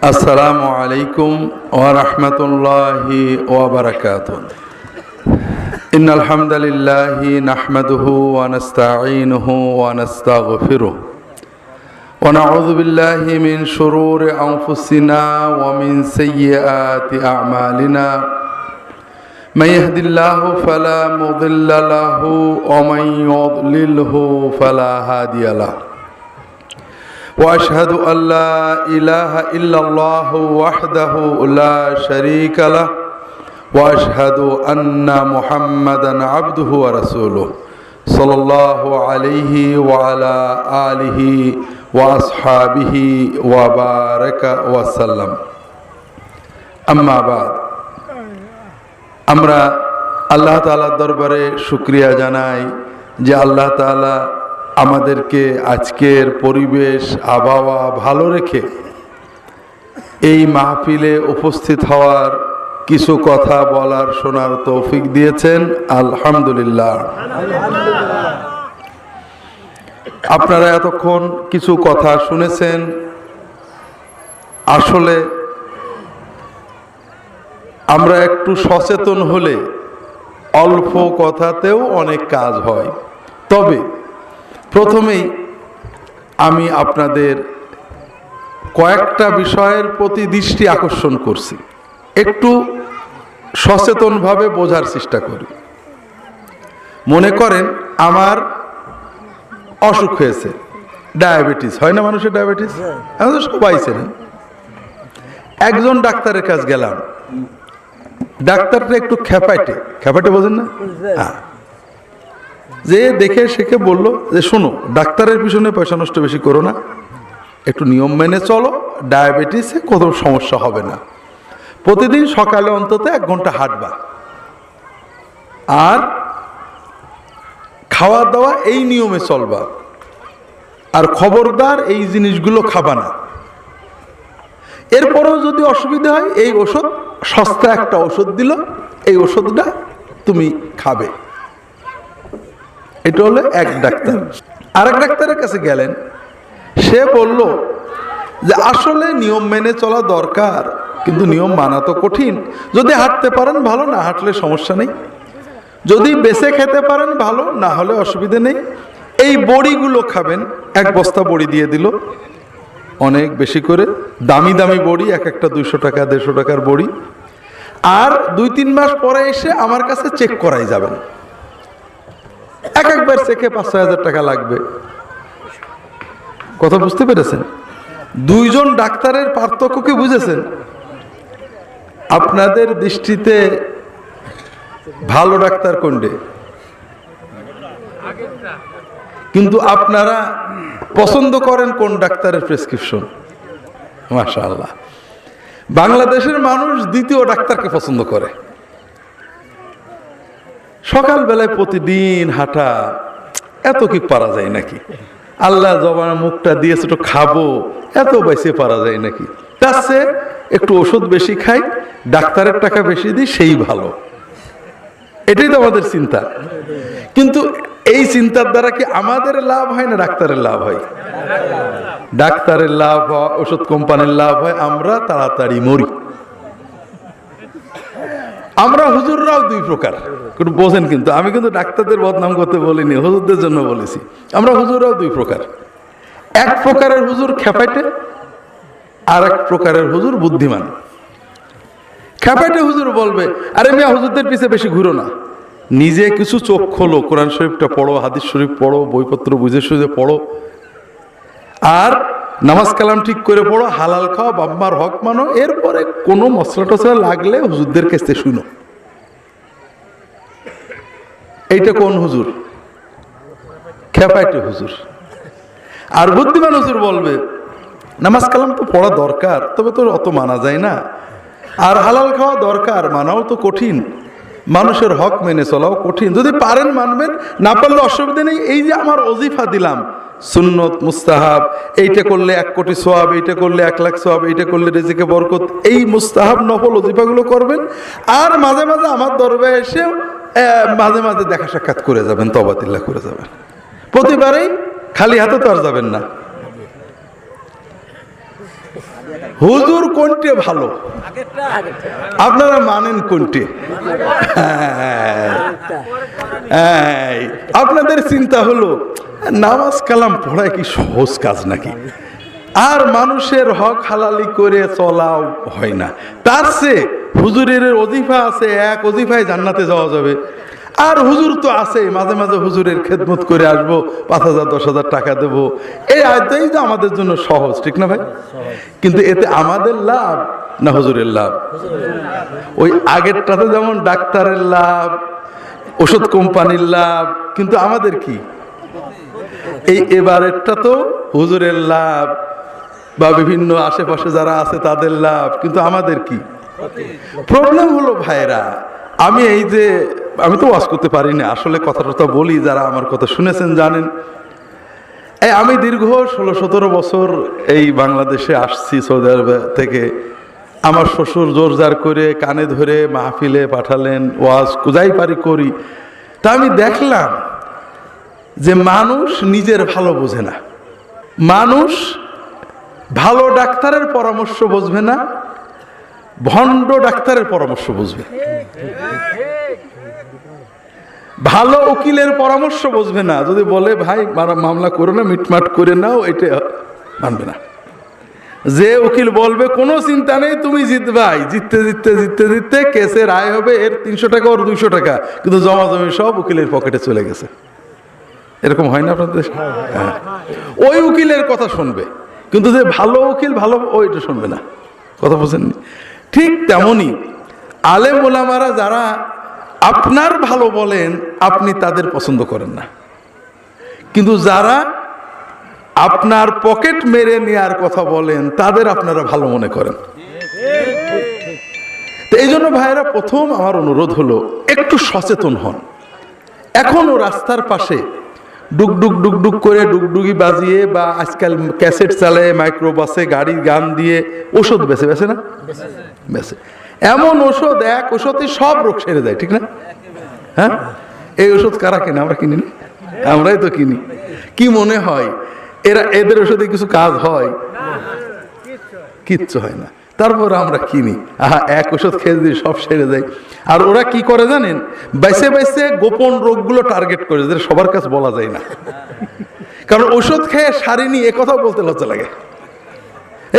আসসালামু আলাইকুম ওয়া রাহমাতুল্লাহি ওয়া বারাকাতুহু। ইন্নাল হামদালিল্লাহি নাহমাদুহু ওয়া নাস্তাঈনুহু ওয়া নাস্তাগফিরুহু ওয়া নাউযু বিল্লাহি মিন শুরুরি আনফুসিনা ওয়া মিন সাইয়্যাতি আ'মালিনা। মান ইয়াহদিল্লাহু ফালা মুদিল্লা লাহু ওয়া মান ইউদ্লিলহু ফালা হাদিয়া লাহু। وأشهد أن لا إله إلا الله وحده لا شريك له وأشهد أن محمدا عبده ورسوله صلى الله عليه وعلى آله وأصحابه وبارك وسلم أما بعد আমরা আল্লাহ তাআলার দরবারে শুকরিয়া জানাই যে আল্লাহ তাআলা আমাদেরকে আজকের পরিবেশ আবহাওয়া ভালো রেখে এই মাহফিলে উপস্থিত হওয়ার কিছু কথা বলার শোনার তৌফিক দিয়েছেন, আলহামদুলিল্লাহ। আপনারা এতক্ষণ কিছু কথা শুনেছেন। আসলে আমরা একটু সচেতন হলে অল্প কথাতেও অনেক কাজ হয়। তবে প্রথমেই আমি আপনাদের কয়েকটা বিষয়ের প্রতি দৃষ্টি আকর্ষণ করছি, একটু সচেতনভাবে বোঝার চেষ্টা করি। মনে করেন আমার অসুখ হয়েছে, ডায়াবেটিস হয় না মানুষের, ডায়াবেটিস আমাদের সবাই চেনেন। একজন ডাক্তারের কাছে গেলাম, ডাক্তারটা একটু খেপাটে বোঝেন না, হ্যাঁ, যে দেখে শেখে বলল যে শোনো, ডাক্তারের পিছনে পয়সা নষ্ট বেশি করো না, একটু নিয়ম মেনে চলো, ডায়াবেটিসে কোনো সমস্যা হবে না। প্রতিদিন সকালে অন্তত 1 ঘন্টা হাঁটবা, আর খাওয়া দাওয়া এই নিয়মে চলবা, আর খবরদার এই জিনিসগুলো খাবা না। এরপরেও যদি অসুবিধা হয়, এই ওষুধ, সস্তা একটা ওষুধ দিল, এই ওষুধটা তুমি খাবে। এটা হলো এক ডাক্তার। আরেক ডাক্তারের কাছে গেলেন, সে বলল যে আসলে নিয়ম মেনে চলা দরকার, কিন্তু নিয়ম মানা তো কঠিন। যদি হাঁটতে পারেন ভালো, না হাঁটলে সমস্যা নেই। যদি বেঁচে খেতে পারেন ভালো, না হলে অসুবিধা নেই। এই বড়িগুলো খাবেন। 1 বস্তা বড়ি দিয়ে দিল, অনেক বেশি করে, দামি দামি বড়ি, এক একটা 200 টাকা 150 টাকার বড়ি। আর 2-3 মাস পরে এসে আমার কাছে চেক করাই যাবেন। একবার চেকে 5-6 হাজার টাকা লাগবে। কথা বুঝতে পেরেছেন? 2 জন ডাক্তারের পার্থক্য কি বুঝেছেন? আপনাদের দৃষ্টিতে ভালো ডাক্তার কোনটা? কিন্তু আপনারা পছন্দ করেন কোন ডাক্তারের প্রেসক্রিপশন? মাশাআল্লাহ, বাংলাদেশের মানুষ দ্বিতীয় ডাক্তারকে পছন্দ করে। সকালবেলায় প্রতিদিন হাঁটা, এত কি পারা যায় নাকি? আল্লাহ জবান মুখটা দিয়েছে, একটু খাবো, এত বেশি পারা যায় নাকি? তার চেয়ে একটু ওষুধ বেশি খাই, ডাক্তারের টাকা বেশি দিই, সেই ভালো। এটাই তো আমাদের চিন্তা। কিন্তু এই চিন্তার দ্বারা কি আমাদের লাভ হয় না ডাক্তারের লাভ হয়? ডাক্তারের লাভ হয়, ওষুধ কোম্পানির লাভ হয়, আমরা তাড়াতাড়ি মরি। আমরা হুজুররাও 2 প্রকার, একটু বোঝেন। কিন্তু আমি কিন্তু ডাক্তারদের বদনাম করতে বলিনি, হুজুরদের জন্য বলেছি। আমরা হুজুররাও 2 প্রকার। এক প্রকারের হুজুর খেপাইটে, আর এক প্রকারের হুজুর বুদ্ধিমান। খেপাইটে হুজুর বলবে, আরে মিয়া হুজুরদের পিছে বেশি ঘুরো না, নিজে কিছু চোখ খোলো, কোরআন শরীফটা পড়ো, হাদিস শরীফ পড়ো, বইপত্র বুঝে সুঝে পড়ো, আর নামাজ কালাম ঠিক করে পড়ো, হালাল খাও, বাম্মার হক মানো, এরপরে কোনো মশলা টসলা লাগলে হুজুরদের কাছে শুনো। এইটা কোন হুজুর? খেপাইটে হুজুর। আর বুদ্ধিমান হুজুর বলবে, নামাজ কালাম তো পড়া দরকার, তবে তো অত মানা যায় না, আর হালাল খাওয়া দরকার, মানাও তো কঠিন, মানুষের হক মেনে চলাও কঠিন। যদি পারেন মানবেন, না পারলে অসুবিধা নেই। এই যে আমার ওজিফা দিলাম, সুন্নত মুস্তাহাব, এইটা করলে 1 কোটি সওয়াব, এইটা করলে 1 লাখ সওয়াব, এইটা করলে রিজিকে বরকত, এই মুস্তাহাব নফল ওজিফাগুলো করবেন। আর মাঝে মাঝে আমার দরবারে এসে মাঝে মাঝে দেখা সাক্ষাৎ করে যাবেন, তওবাতিল্লাহ করে যাবেন। প্রতিবারেই খালি হাতে তো আর যাবেন না। হুজুর কোনটে ভালো আপনারা মানেন কোনটে? আপনাদের চিন্তা হলো নামাজ কালাম পড়ায় কি সহজ কাজ নাকি, আর মানুষের হক হালালি করে চলাও হয় না। তার চেয়ে হুজুরের ওজিফা আছে, এক ওজিফায় জান্নাতে যাওয়া যাবে। আর হুজুর তো আছে, মাঝে মাঝে হুজুরের খেদমত করে আসবো, 5,000 10,000 টাকা দেবো, এই আয়টাই তো আমাদের জন্য সহজ, ঠিক না ভাই? কিন্তু এতে আমাদের লাভ না হুজুরের লাভ? ওই আগেরটাতে যেমন ডাক্তারের লাভ, ওষুধ কোম্পানির লাভ, কিন্তু আমাদের কি? এই এবারেরটা তো হুজুরের লাভ বা বিভিন্ন আশেপাশে যারা আছে তাদের লাভ, কিন্তু আমাদের কি প্রবলেম হলো ভাইরা? আমি তো ওয়াজ করতে পারি না, আসলে কথাটা বলি, যারা আমার কথা শুনেছেন জানেন। আমি দীর্ঘ 16-17 বছর এই বাংলাদেশে আসছি সৌদি আরব থেকে। আমার শ্বশুর জোরজার করে কানে ধরে মাহফিলে পাঠালেন, ওয়াজ যাই পারি করি। তা আমি দেখলাম যে মানুষ নিজের ভালো বোঝে না, মানুষ ভালো ডাক্তারের পরামর্শ বুঝবে না, ভণ্ড ডাক্তারের পরামর্শ বুঝবে। ভালো উকিলের পরামর্শ বুঝবে না, যদি বলে ভাই মামলা করো না, মিটমাট করে নাও, এটা মানবে না। যে উকিল বলবে কোনো চিন্তা নেই, তুমি জিতবাই, জিততে জিততে জিততে জিততে কেসের আয় হবে এর 300 টাকা ওর 200 টাকা, কিন্তু জমা জমি সব উকিলের পকেটে চলে গেছে। এরকম হয় না আপনাদের? হ্যাঁ, ওই উকিলের কথা শুনবে, কিন্তু যে ভালো উকিল ভালো ওইটা শুনবে না। কথা বুঝেননি? ঠিক তেমনই আলেম ওলামারা যারা আপনার ভালো বলেন, আপনি তাদের পছন্দ করেন না, কিন্তু যারা আপনার পকেট মেরে নেওয়ার কথা বলেন তাদের আপনারা ভালো মনে করেন। তো এই জন্য ভাইরা, প্রথম আমার অনুরোধ হলো একটু সচেতন হন। এখনো রাস্তার পাশে ডুকডুক ডুকডুক করে ডুগডুগি বাজিয়ে বা আজকাল ক্যাসেট চালায় মাইক্রোবাসে গাড়ি গান দিয়ে ওষুধ বেছে না বেছে, এমন ওষুধ, এক ওষুধই সব রোগ সেরে যায়, ঠিক না? হ্যাঁ, এই ওষুধ কারা কেনে? আমরা কিনি না? আমরাই তো কিনি। কি মনে হয় এদের ওষুধে কিছু কাজ হয়? কিচ্ছু হয় না, তারপর আমরা কিনি। এক ওষুধ খেয়ে দিয়ে সব সেরে যায়। আর ওরা কি করে জানেন? বাইসে বাইসে গোপন রোগগুলো টার্গেট করে, যেটা সবার কাছে বলা যায় না। কারণ ওষুধ খেয়ে সারিনি এ কথাও বলতে লজ্জা লাগে।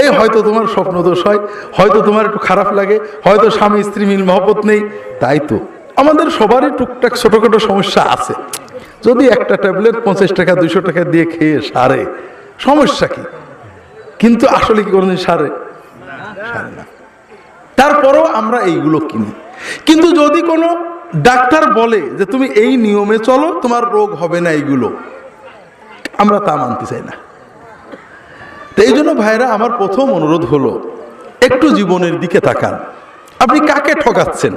এই হয়তো তোমার স্বপ্ন দোষ হয়, হয়তো তোমার একটু খারাপ লাগে, হয়তো স্বামী স্ত্রী মিল মহব্বত নেই, তাই তো আমাদের সবারই টুকটাক ছোটখাটো সমস্যা আছে। যদি একটা ট্যাবলেট 50 টাকা 200 টাকা দিয়ে খেয়ে সারে, সমস্যা কি? কিন্তু আসলে কি কোনোদিন সারে না। তারপরও আমরা এইগুলো কিনি। কিন্তু যদি কোনো ডাক্তার বলে যে তুমি এই নিয়মে চলো, তোমার রোগ হবে না, এইগুলো আমরা তা মানতে চাই না। তো এই জন্য ভাইরা, আমার প্রথম অনুরোধ হলো একটু জীবনের দিকে তাকান। আপনি কাকে ঠকাচ্ছেন?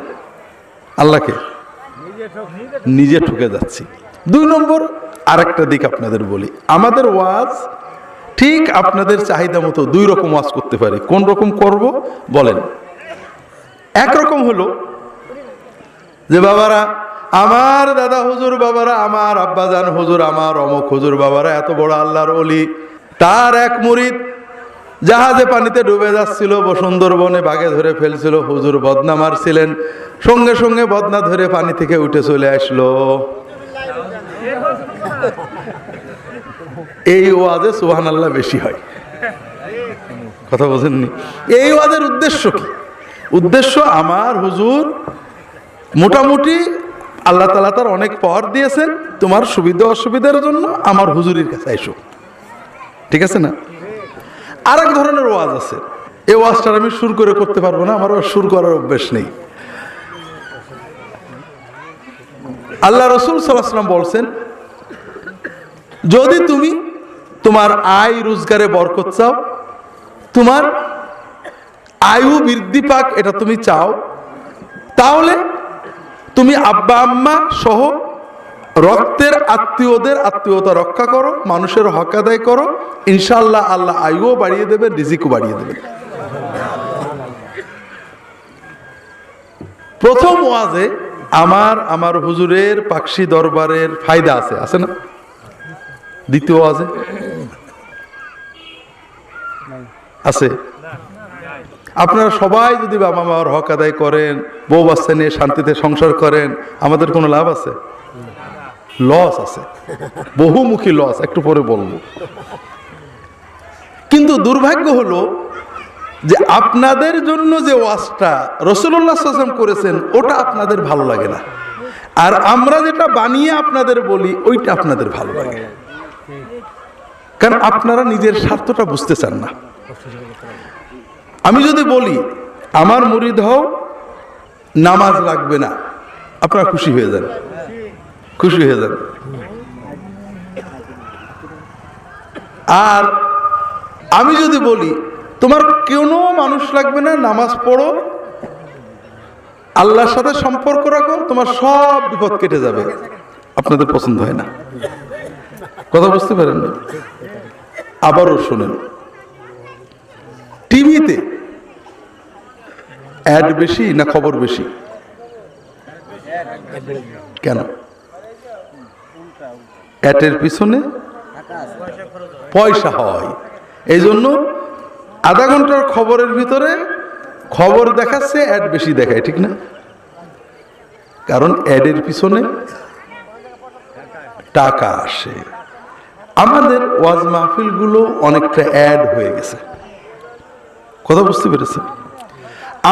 আল্লাহকে। নিজে ঠকে যাচ্ছি। 2 নম্বর আরেকটা দিক আপনাদের বলি, আমাদের ওয়াজ ঠিক আপনাদের চাহিদা মতো 2 রকম ওয়াজ করতে পারি। কোন রকম করব বলেন? একরকম হলো যে বাবারা, আমার দাদা হুজুর বাবারা, আমার আব্বাজান হুজুর, আমার অমুক হুজুর বাবারা এত বড় আল্লাহর ওলি, তার এক মুরিদ জাহাজে পানিতে ডুবে যাচ্ছিল, সুন্দরবনে বাঘে ধরে ফেলছিল, হুজুর বদনা মারছিলেন, সঙ্গে সঙ্গে বদনা ধরে পানি থেকে উঠে চলে আসলো। এই ওয়াজে সুবহানাল্লাহ বেশি হয়। কথা বোঝেননি? এই ওয়াজের উদ্দেশ্য কি? উদ্দেশ্য, আমার হুজুর মোটামুটি আল্লাহ তাআলা তার অনেক পাওয়ার দিয়েছেন, তোমার সুবিধা অসুবিধার জন্য আমার হুজুরের কাছে আইসো। ঠিক আছে না? আরেক ধরনের ওয়াজ আছে, এই ওয়াজটা আমি সুর করে করতে পারবো না, আমার সুর করার অভ্যেস নেই। আল্লাহ রাসূল সাল্লাল্লাহু আলাইহি ওয়াসাল্লাম বলছেন, যদি তুমি তোমার আয় রোজগারে বরকত চাও, তোমার আয়ু বৃদ্ধি পাক, এটা তুমি চাও, তাহলে তুমি আব্বা আম্মা সহ রক্তের আত্মীয়দের আত্মীয়তা রক্ষা করো, মানুষের হক আদায় করো, ইনশাআল্লাহ আল্লাহ আয়ুও বাড়িয়ে দেবেন, রিজিকও বাড়িয়ে দেবেন। প্রথম ওয়াজে আমার হুজুরের পাকশি দরবারের ফায়দা আছে না? দ্বিতীয় ওয়াজে আছে? আপনারা সবাই যদি বাবা মার হক আদায় করেন, বউ বাচ্চা নিয়ে শান্তিতে সংসার করেন, আমাদের কোনো লাভ আছে? লস আছে, বহুমুখী লস, একটু পরে বলবো। কিন্তু দুর্ভাগ্য হলো যে আপনাদের জন্য যে ওয়াজটা রাসূলুল্লাহ সাল্লাল্লাহু আলাইহি ওয়াসাল্লাম করেছেন ওটা আপনাদের ভালো লাগে না, আর আমরা যেটা বানিয়ে আপনাদের বলি ওইটা আপনাদের ভালো লাগে, কারণ আপনারা নিজের স্বার্থটা বুঝতে চান না। আমি যদি বলি আমার মুরিদ হও, নামাজ লাগবে না, আপনারা খুশি হয়ে যান, খুশি হয়ে যান। আর আমি যদি বলি তোমার কোনো মানুষ লাগবে না, নামাজ পড়ো, আল্লাহর সাথে সম্পর্ক রাখো, তোমার সব বিপদ কেটে যাবে, আপনাদের পছন্দ হয় না। কথা বুঝতে পারেন না? আবারও শোনেন, টিভিতে অ্যাড বেশি না খবর বেশি? কেন? অ্যাডের পিছনে পয়সা হয়, এই জন্য আধা ঘন্টার খবরের ভিতরে খবর দেখাচ্ছে, অ্যাড বেশি দেখায়, ঠিক না? কারণ অ্যাডের পিছনে টাকা আসে। আমাদের ওয়াজ মাহফিলগুলো অনেকটা অ্যাড হয়ে গেছে, কথা বুঝতে পেরেছেন?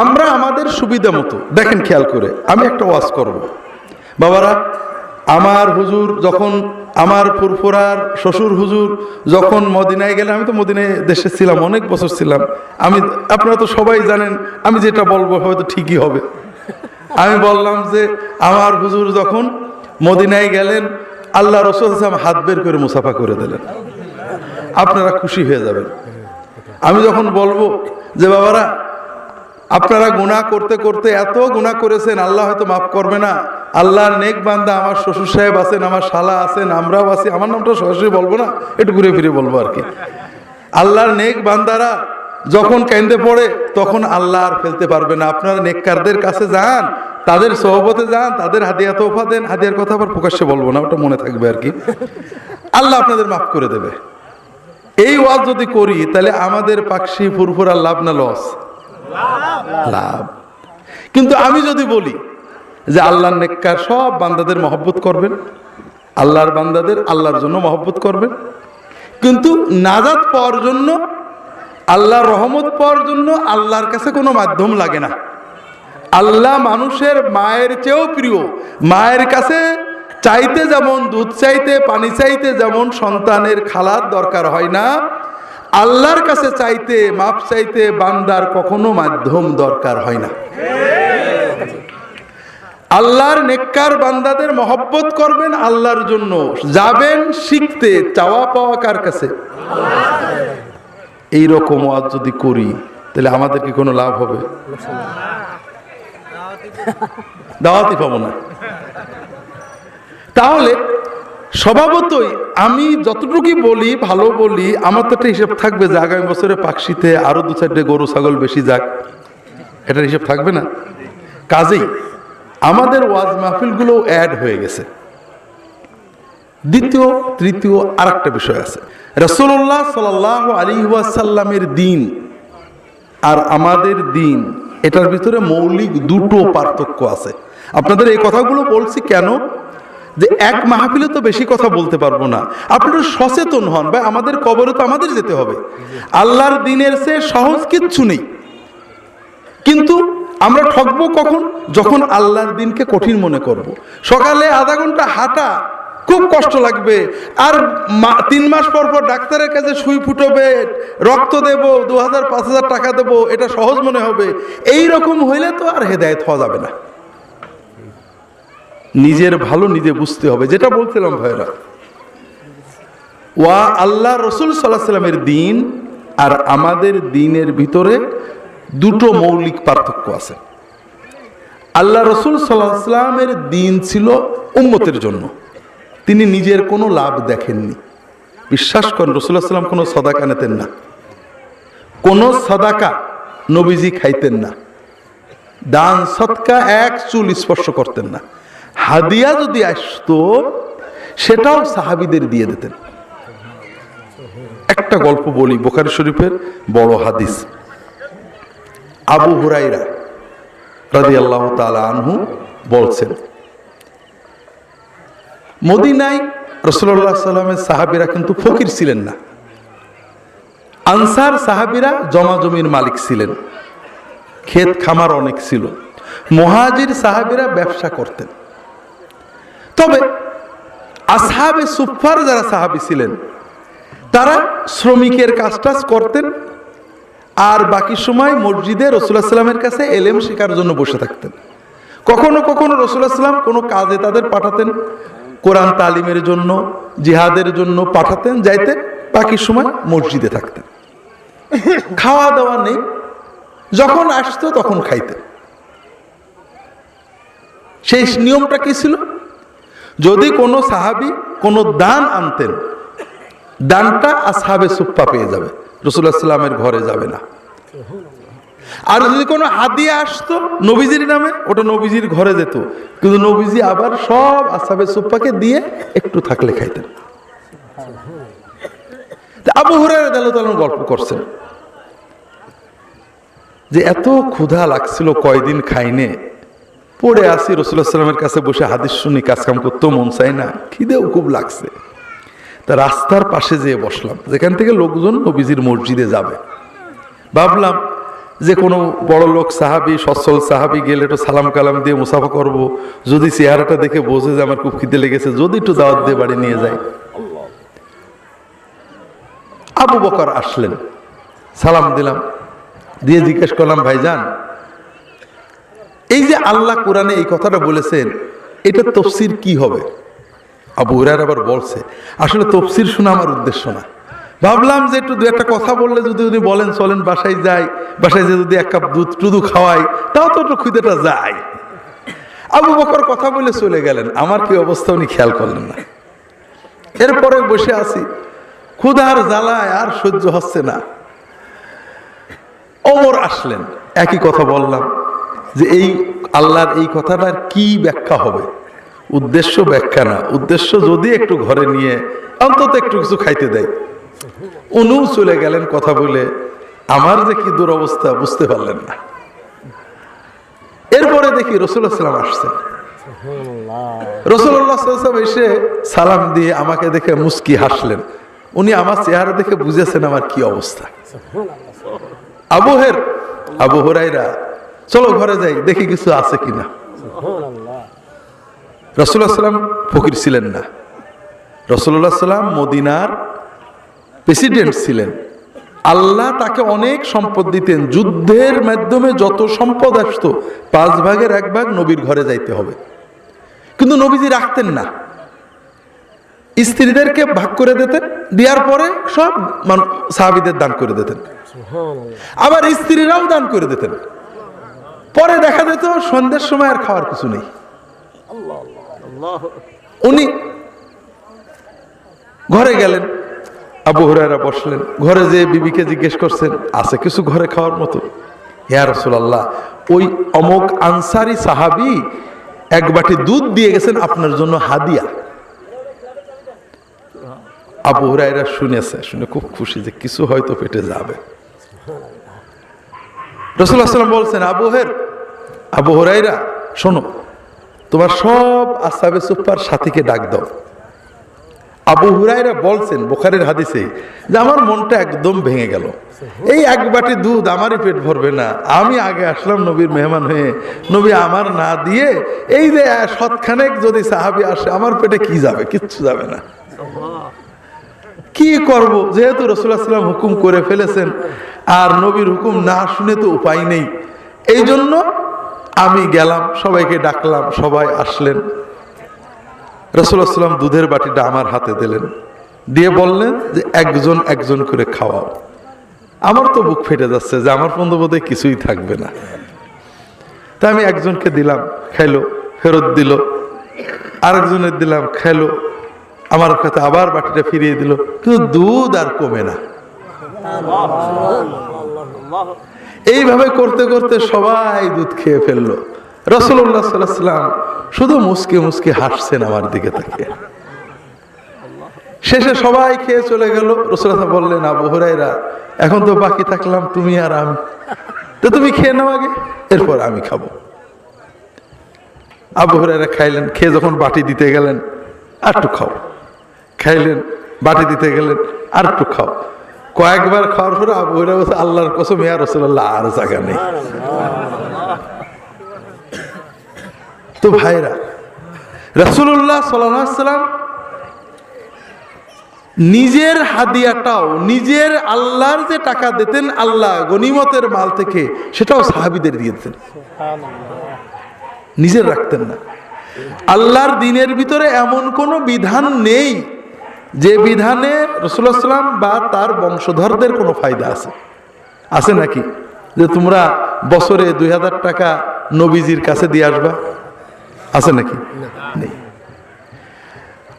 আমরা আমাদের সুবিধা মতো, দেখেন খেয়াল করে, আমি একটা ওয়াজ করব, বাবারা আমার হুজুর যখন, আমার ফুরফুরার শ্বশুর হুজুর যখন মদিনায় গেলেন, আমি তো মদিনায় দেশে ছিলাম, অনেক বছর ছিলাম, আমি, আপনারা তো সবাই জানেন আমি যেটা বলবো হয়তো ঠিকই হবে। আমি বললাম যে আমার হুজুর যখন মদিনায় গেলেন, আল্লাহ রাসূল সাল্লাল্লাহু আলাইহি ওয়াসাল্লাম হাত বের করে মুসাফা করে দিলেন, আপনারা খুশি হয়ে যাবেন। আমি যখন বলবো যে বাবারা আপনারা গুনাহ করতে করতে এত গুনাহ করেছেন, আল্লাহ হয়তো মাফ করবে না, আল্লাহর নেক বান্দা আমার শ্বশুর সাহেব আছেন, আমার শালা আছেন, আমরাও আছি, আমার নামটা সরাসরি বলবো না, একটু ঘুরে ফিরে বলবো আর কি। আল্লাহর নেক বান্দারা যখন কেঁদে পড়ে তখন আল্লাহ আর ফেলতে পারবে না, আপনারা নেককারদের কাছে যান, তাদের সোহবতে যান, তাদের হাদিয়া তোফা দেন, হাদিয়ার কথা আবার প্রকাশ্যে বলবো না, ওটা মনে থাকবে আর কি, আল্লাহ আপনাদের মাফ করে দেবে। এই ওয়াজ যদি করি তাহলে আমাদের পাকশি ফুরফুরার লাভ না লস? লাভ। কিন্তু আমি যদি বলি যে আল্লাহর নেককার সব বান্দাদের মহব্বত করবেন, আল্লাহর বান্দাদের আল্লাহর জন্য মহব্বত করবেন, কিন্তু নাজাত পাওয়ার জন্য, আল্লাহর রহমত পাওয়ার জন্য আল্লাহর কাছে কোনো মাধ্যম লাগে না। আল্লাহ মানুষের মায়ের চেয়েও প্রিয়, মায়ের কাছে চাইতে যেমন, দুধ চাইতে, পানি চাইতে যেমন সন্তানের খালার দরকার হয় না, আল্লাহর কাছে চাইতে, মাপ চাইতে বান্দার কখনো মাধ্যম দরকার হয় না। আল্লাহর নেককার বান্দাদের মহব্বত করবেন আল্লাহর জন্য, যাবেন শিখতে, চাওয়া পাওয়া কার কাছে? এইরকম ওয়াজ যদি করি তাহলে আমাদের কি কোনো লাভ হবে? দাওয়াতই পাবো না। তাহলে স্বভাবতই আমি যতটুকুই বলি, ভালো বলি, আমার তো একটা হিসাব থাকবে যে আগামী বছরে পাকশিতে আরো 2-4টে গরু ছাগল বেশি যাক, এটার হিসাব থাকবে না? কাজেই আমাদের ওয়াজ মাহফিলগুলো অ্যাড হয়ে গেছে। দ্বিতীয়, তৃতীয় আর একটা বিষয় আছে, রাসূলুল্লাহ সাল্লাল্লাহু আলাইহি ওয়াসাল্লামের দিন আর আমাদের দিন, এটার ভিতরে মৌলিক দুটো পার্থক্য আছে। আপনাদের এই কথাগুলো বলছি কেন, যে এক মাহফিলে তো বেশি কথা বলতে পারবো না, আপনারা সচেতন হন, ভাই আমাদের কবরে তো আমাদের যেতে হবে, আল্লাহর দিনের চেয়ে সহজ কিচ্ছু নেই। কিন্তু আমরা ঠকবো কখন? যখন আল্লাহর দিনকে কঠিন মনে করব। সকালে আধা ঘন্টা হাঁটা খুব কষ্ট লাগবে, আর 3 মাস পর পর ডাক্তারের কাছে সুই ফুটবে, রক্ত দেব, 2000-5000 টাকা দেব, এটা সহজ মনে হবে। এই রকম হইলে তো আর হেদায়েত হওয়া যাবে না। নিজের ভালো নিজে বুঝতে হবে, যেটা বলছিলাম ভাইরা, ওয়া আল্লাহ রসুল সাল্লাল্লাহু আলাইহি ওয়াসাল্লামের দিন আর আমাদের দিনের ভিতরে দুটো মৌলিক পার্থক্য আছে। আল্লাহ রসুল সাল্লাল্লাহু আলাইহি ওয়াসাল্লামের দিন ছিল উম্মতের জন্য, তিনি নিজের কোনো লাভ দেখেননি। বিশ্বাস করেন, রাসূলুল্লাহ সাল্লাল্লাহু আলাইহি ওয়াসাল্লাম কোনো সাদাকা নিতেন না, কোনো সাদাকা নবীজি খাইতেন না, দান সদকা এক চুল স্পর্শ করতেন না। হাদিয়া যদি আসতো সেটাও সাহাবীদের দিয়ে দিতেন। একটা গল্প বলি, বুখারী শরীফের বড় হাদিস। আবু হুরায়রা রাদিয়াল্লাহু তাআলা আনহু বলছেন, মদিনায় রাসূলুল্লাহ সাল্লাল্লাহু আলাইহি ওয়াসাল্লামের সাহাবীরা কিন্তু ফকির ছিলেন না। আনসার সাহাবীরা জমা জমির মালিক ছিলেন, ক্ষেত খামার অনেক ছিল। মুহাজির সাহাবীরা ব্যবসা করতেন। তবে আসহাবে সুফফার যারা সাহাবী ছিলেন তারা শ্রমিকের কাজ করতেন, আর বাকি সময় মসজিদে রাসূলুল্লাহ সাল্লামের কাছে এলেম শেখার জন্য বসে থাকতেন। কখনো কখনো রাসূলুল্লাহ সাল্লাম কোনো কাজে তাদের পাঠাতেন, কোরআন তালিমের জন্য, জিহাদের জন্য পাঠাতেন, যাইতেন, বাকি সময় মসজিদে থাকতেন। খাওয়া দাওয়া নেই, যখন আসতো তখন খাইতেন। সেই নিয়মটা কি ছিল? যদি কোনো সাহাবী কোনো দান আনতেন, দানটা আসহাবে সুফফা পেয়ে যাবে, রাসূলুল্লাহ সাল্লামের ঘরে যাবে না। আর যদি কোনো হাদিয়া আসতো নবীজির নামে, ওটা নবীজির ঘরে যেত, কিন্তু নবীজি আবার সব আসহাবে সুফফাকে দিয়ে একটু থাকলে খাইতেন। আবু হুরায়রা রাদিয়াল্লাহু তাআলা গল্প করছেন যে এত ক্ষুধা লাগছিল, কয়দিন খাইনে, পড়ে আসি রাসূলুল্লাহ সাল্লামের কাছে বসে হাদিস শুনি, কাজকাম করতেও মন চায় না, খিদেও খুব লাগছে। তা রাস্তার পাশে যেয়ে বসলাম, যেখান থেকে লোকজন নবীজির মসজিদে যাবে। ভাবলাম যে কোনো বড় লোক সাহাবী, সচ্ছল সাহাবী গেলে একটু সালাম কালাম দিয়ে মুসাফা করব, যদি চেহারাটা দেখে বোঝে যে আমার খুব খিদে লেগেছে, যদি একটু দাওয়াত দিয়ে বাড়ি নিয়ে যায়। আবু বকর আসলেন, সালাম দিলাম, দিয়ে জিজ্ঞেস করলাম, ভাইজান এই যে আল্লাহ কোরআনে এই কথাটা বলেছেন, এটা তাফসীর কি হবে? আবু হুরায়রা আবার বলছে, আসলে তাফসীর শোনা আমার উদ্দেশ্য না। ভাবলাম যে একটু দু একটা কথা বললে যদি উনি বলেন চলেন বাসায় যাই, বাসায় যে যদি এক কাপ দুধ টুধু খাওয়াই, তাও তো একটু খিদেটা যায়। আবু বকর কথা বলে চলে গেলেন, আমার কি অবস্থা উনি খেয়াল করলেন না। এরপরে বসে আছি, ক্ষুধার জ্বালায় আর সহ্য হচ্ছে না। ওমর আসলেন, একই কথা বললাম যে এই আল্লাহর এই কথাটার কি ব্যাখ্যা হবে? উদ্দেশ্য ব্যাখ্যা না, উদ্দেশ্য যদি একটু ঘরে নিয়ে অন্তত একটু কিছু খাইতে দেয়। উনিও চলে গেলেন কথা বলে, আমার যে কি দুরবস্থা বুঝতে পারলেন না। এরপরে দেখি রাসূলুল্লাহ সাল্লাল্লাহু আলাইহি ওয়াসাল্লাম আসছেন। রাসূলুল্লাহ সাল্লাল্লাহু আলাইহি ওয়াসাল্লাম এসে সালাম দিয়ে আমাকে দেখে মুস্কি হাসলেন। উনি আমার চেহারা দেখে বুঝেছেন আমার কি অবস্থা। আবু হুরায়রা, চলো ঘরে যাই, দেখি কিছু আছে কিনা। রাসূলুল্লাহ সাল্লাম ফকির ছিলেন না। রাসূলুল্লাহ সাল্লাম মদিনার প্রেসিডেন্ট ছিলেন। আল্লাহ তাকে অনেক সম্পদ দিতেন। যুদ্ধের মাধ্যমে যত সম্পদ আসতো 5 ভাগের 1 ভাগ নবীর ঘরে যাইতে হবে, কিন্তু নবীজি রাখতেন না। স্ত্রীদেরকে ভাগ করে দিতেন, দেওয়ার পরে সব সাহাবীদের দান করে দিতেন, আবার স্ত্রীরাও দান করে দিতেন। পরে দেখা যেত সন্ধ্যের সময় আর খাওয়ার কিছু নেই। উনি ঘরে গেলেন, আবু হুরায়রা বসলেন, ঘরে যেয়ে বিবিকে জিজ্ঞেস করছেন আছে কিছু ঘরে খাওয়ার মতো? ইয়া রাসূলুল্লাহ, ওই অমুক আনসারী সাহাবী 1 বাটি দুধ দিয়ে গেছেন আপনার জন্য হাদিয়া। আবু হুরায়রা শুনে খুব খুশি যে কিছু হয়তো পেটে যাবে। রাসূলুল্লাহ সাল্লাল্লাহু আলাইহি ওয়াসাল্লাম বলছেন, আবু হুরায়রা শোনো, তোমার সব আসহাবে সুফফার সাথীকে ডাক দাও। আবু হুরায়রা বলছেন বুখারীর হাদিসে যে আমার মনটা একদম ভেঙে গেল। এই 1 বাটি দুধ আমারই পেট ভরবে না। আমি আগে আসলাম নবীর মেহমান হয়ে, নবী আমার না দিয়ে এই যে শতখানেক যদি সাহাবী আসে, আমার পেটে কি যাবে? কিচ্ছু যাবে না। কি করব? যেহেতু রাসূলুল্লাহ সাল্লাল্লাহু আলাইহি ওয়াসাল্লাম হুকুম করে ফেলেছেন, আর নবীর হুকুম না শুনে তো উপায় নেই। এই জন্য আমি গেলাম, সবাইকে ডাকলাম, সবাই আসলেন। রাসূলুল্লাহ সাল্লাল্লাহু আলাইহি ওয়াসাল্লাম দুধের বাটিটা আমার হাতে দিলেন, দিয়ে বললেন যে একজন একজন করে খাওয়াও। আমার তো বুক ফেটে যাচ্ছে যে আমার বন্ধু বোধহয় কিছুই থাকবে না। তা আমি একজনকে দিলাম, খাইলো, ফেরত দিল। আরেকজনের দিলাম, খাইলো, আমার কাছে আবার বাটিটা ফিরিয়ে দিল, কিন্তু দুধ আর কমে না। এইভাবে করতে করতে সবাই দুধ খেয়ে ফেললো। রাসূলুল্লাহ সাল্লাল্লাহু আলাইহি ওয়াসাল্লাম শুধু মুস্কি মুস্কি হাসছেন আমার দিকে তাকিয়ে। শেষে সবাই খেয়ে চলে গেল। রাসূলুল্লাহ বললেন, আবু হুরায়রা, এখন তো বাকি থাকলাম তুমি আর আমি। তো তুমি খেয়ে নাও আগে, এরপর আমি খাবো। আবু হুরায়রা খাইলেন, খেয়ে যখন বাটি দিতে গেলেন, আর একটু খাও। খাইলেন, বাটি দিতে গেলেন, আর একটু খাও। কয়েকবার খাওয়ার পরে আবু হুরায়রা বলছে, আল্লাহর কসম ইয়া রাসূলুল্লাহ, আর জায়গা নেই। তো ভাইরা, রাসূলুল্লাহ সাল্লাল্লাহু আলাইহি ওয়াসাল্লাম নিজের হাদিয়াটাও, নিজের আল্লাহর যে টাকা দিতেন আল্লাহ গনিমতের মাল থেকে, সেটাও সাহাবীদের দিয়ে দিতেন, নিজের রাখতেন না। আল্লাহর দ্বীনের ভিতরে এমন কোনো বিধান নেই যে বিধানে রাসূলুল্লাহ সাল্লাল্লাহু আলাইহি ওয়াসাল্লাম বা তার বংশধরদের কোনো ফায়দা আছে। আছে নাকি যে তোমরা বছরে 2000 টাকা নবীজির কাছে দিয়ে আসবা? আছে নাকি? নেই।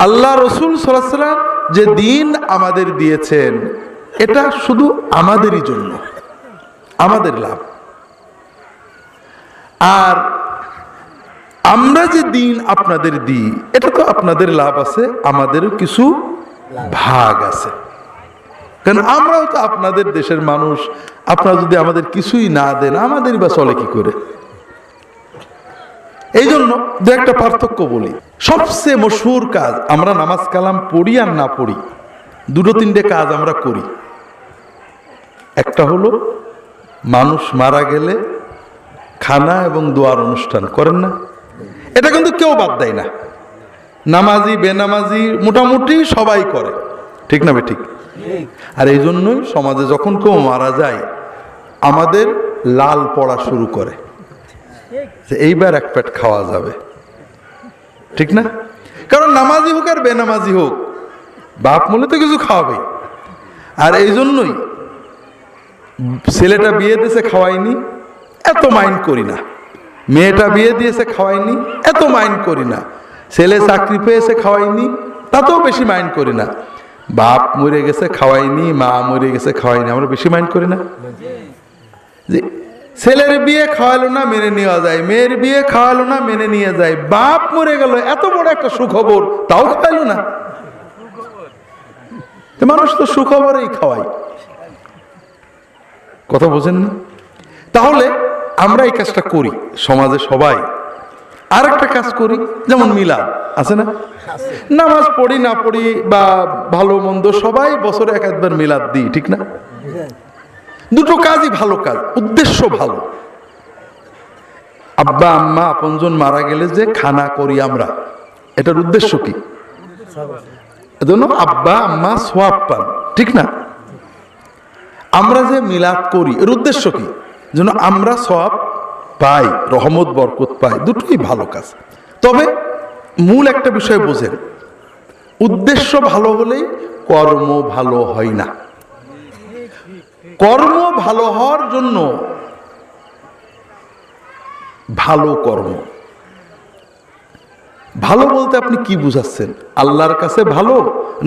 আল্লাহ রাসূল সাল্লাল্লাহু আলাইহি ওয়াসাল্লাম যে দিন আমাদের দিয়েছেন, এটা শুধু আমাদেরই জন্য, আমাদের লাভ। আর আমরা যে দিন আপনাদের দিই, এটা তো আপনাদের লাভ আছে, আমাদেরও কিছু ভাগ আছে। কারণ আমরাও তো আপনাদের দেশের মানুষ। আপনারা যদি আমাদের কিছুই না দেন, আমাদেরই বা চলে কি করে? এই জন্য দু একটা পার্থক্য বলি। সবচেয়ে মশহুর কাজ, আমরা নামাজ কালাম পড়ি আর না পড়ি, দুটো তিনটে কাজ আমরা করি। একটা হলো মানুষ মারা গেলে খানা এবং দোয়ার অনুষ্ঠান করেন না? এটা কিন্তু কেউ বাদ দেয় না, নামাজি বেনামাজি মোটামুটি সবাই করে, ঠিক না ঠিক? আর এই জন্যই সমাজে যখন কেউ মারা যায়, আমাদের লাল পড়া শুরু করে যে এইবার এক পেট খাওয়া যাবে, ঠিক না? কারণ নামাজি হোক আর বেনামাজি হোক, বাপ মলে তো কিছু খাওয়াবে। আর এই জন্যই ছেলেটা বিয়ে দিয়েছে খাওয়াইনি, এত মাইন্ড করি না। মেয়েটা বিয়ে দিয়েছে খাওয়াইনি, এত মাইন্ড করি না। ছেলে চাকরি পেয়েছে খাওয়াইনি, তাতেও বেশি মাইন্ড করি না। বাপ মরে গেছে খাওয়াইনি, মা মরে গেছে খাওয়াইনি, আমরা বেশি মাইন্ড করি না। যে ছেলের বিয়ে খাওয়ালো না মেনে নেওয়া যায়, মেয়ের বিয়ে খাওয়ালো না মেনে নিয়ে যায়, বাপ মরে গেল এত বড় একটা সুখবর, তাও খাওয়াইলো না। মানুষ তো সুখবরেই খাওয়াই, কথা বোঝেন না? তাহলে আমরা এই কাজটা করি সমাজে সবাই। আর একটা কাজ করি, যেমন মিলাদ আছে না? নামাজ পড়ি না পড়ি বা ভালো মন্দ সবাই বছরে এক একবার মিলাদ দিই, ঠিক না? দুটো কাজই ভালো কাজ, উদ্দেশ্য ভালো। আব্বা আম্মা আপনজন মারা গেলে যে খানা করি আমরা, এটার উদ্দেশ্য কি? এজন্য আব্বা আম্মা সওয়াব পান, ঠিক না? আমরা যে মিলাদ করি এর উদ্দেশ্য কি? যেন আমরা সওয়াব পাই, রহমত বরকত পাই, দুটোই ভালো কাজ। তবে মূল একটা বিষয় বোঝেন, উদ্দেশ্য ভালো হলেই কর্ম ভালো হয় না। কর্ম ভালো হওয়ার জন্য ভালো কর্ম, ভালো বলতে আপনি কি বুঝাচ্ছেন? আল্লাহর কাছে ভালো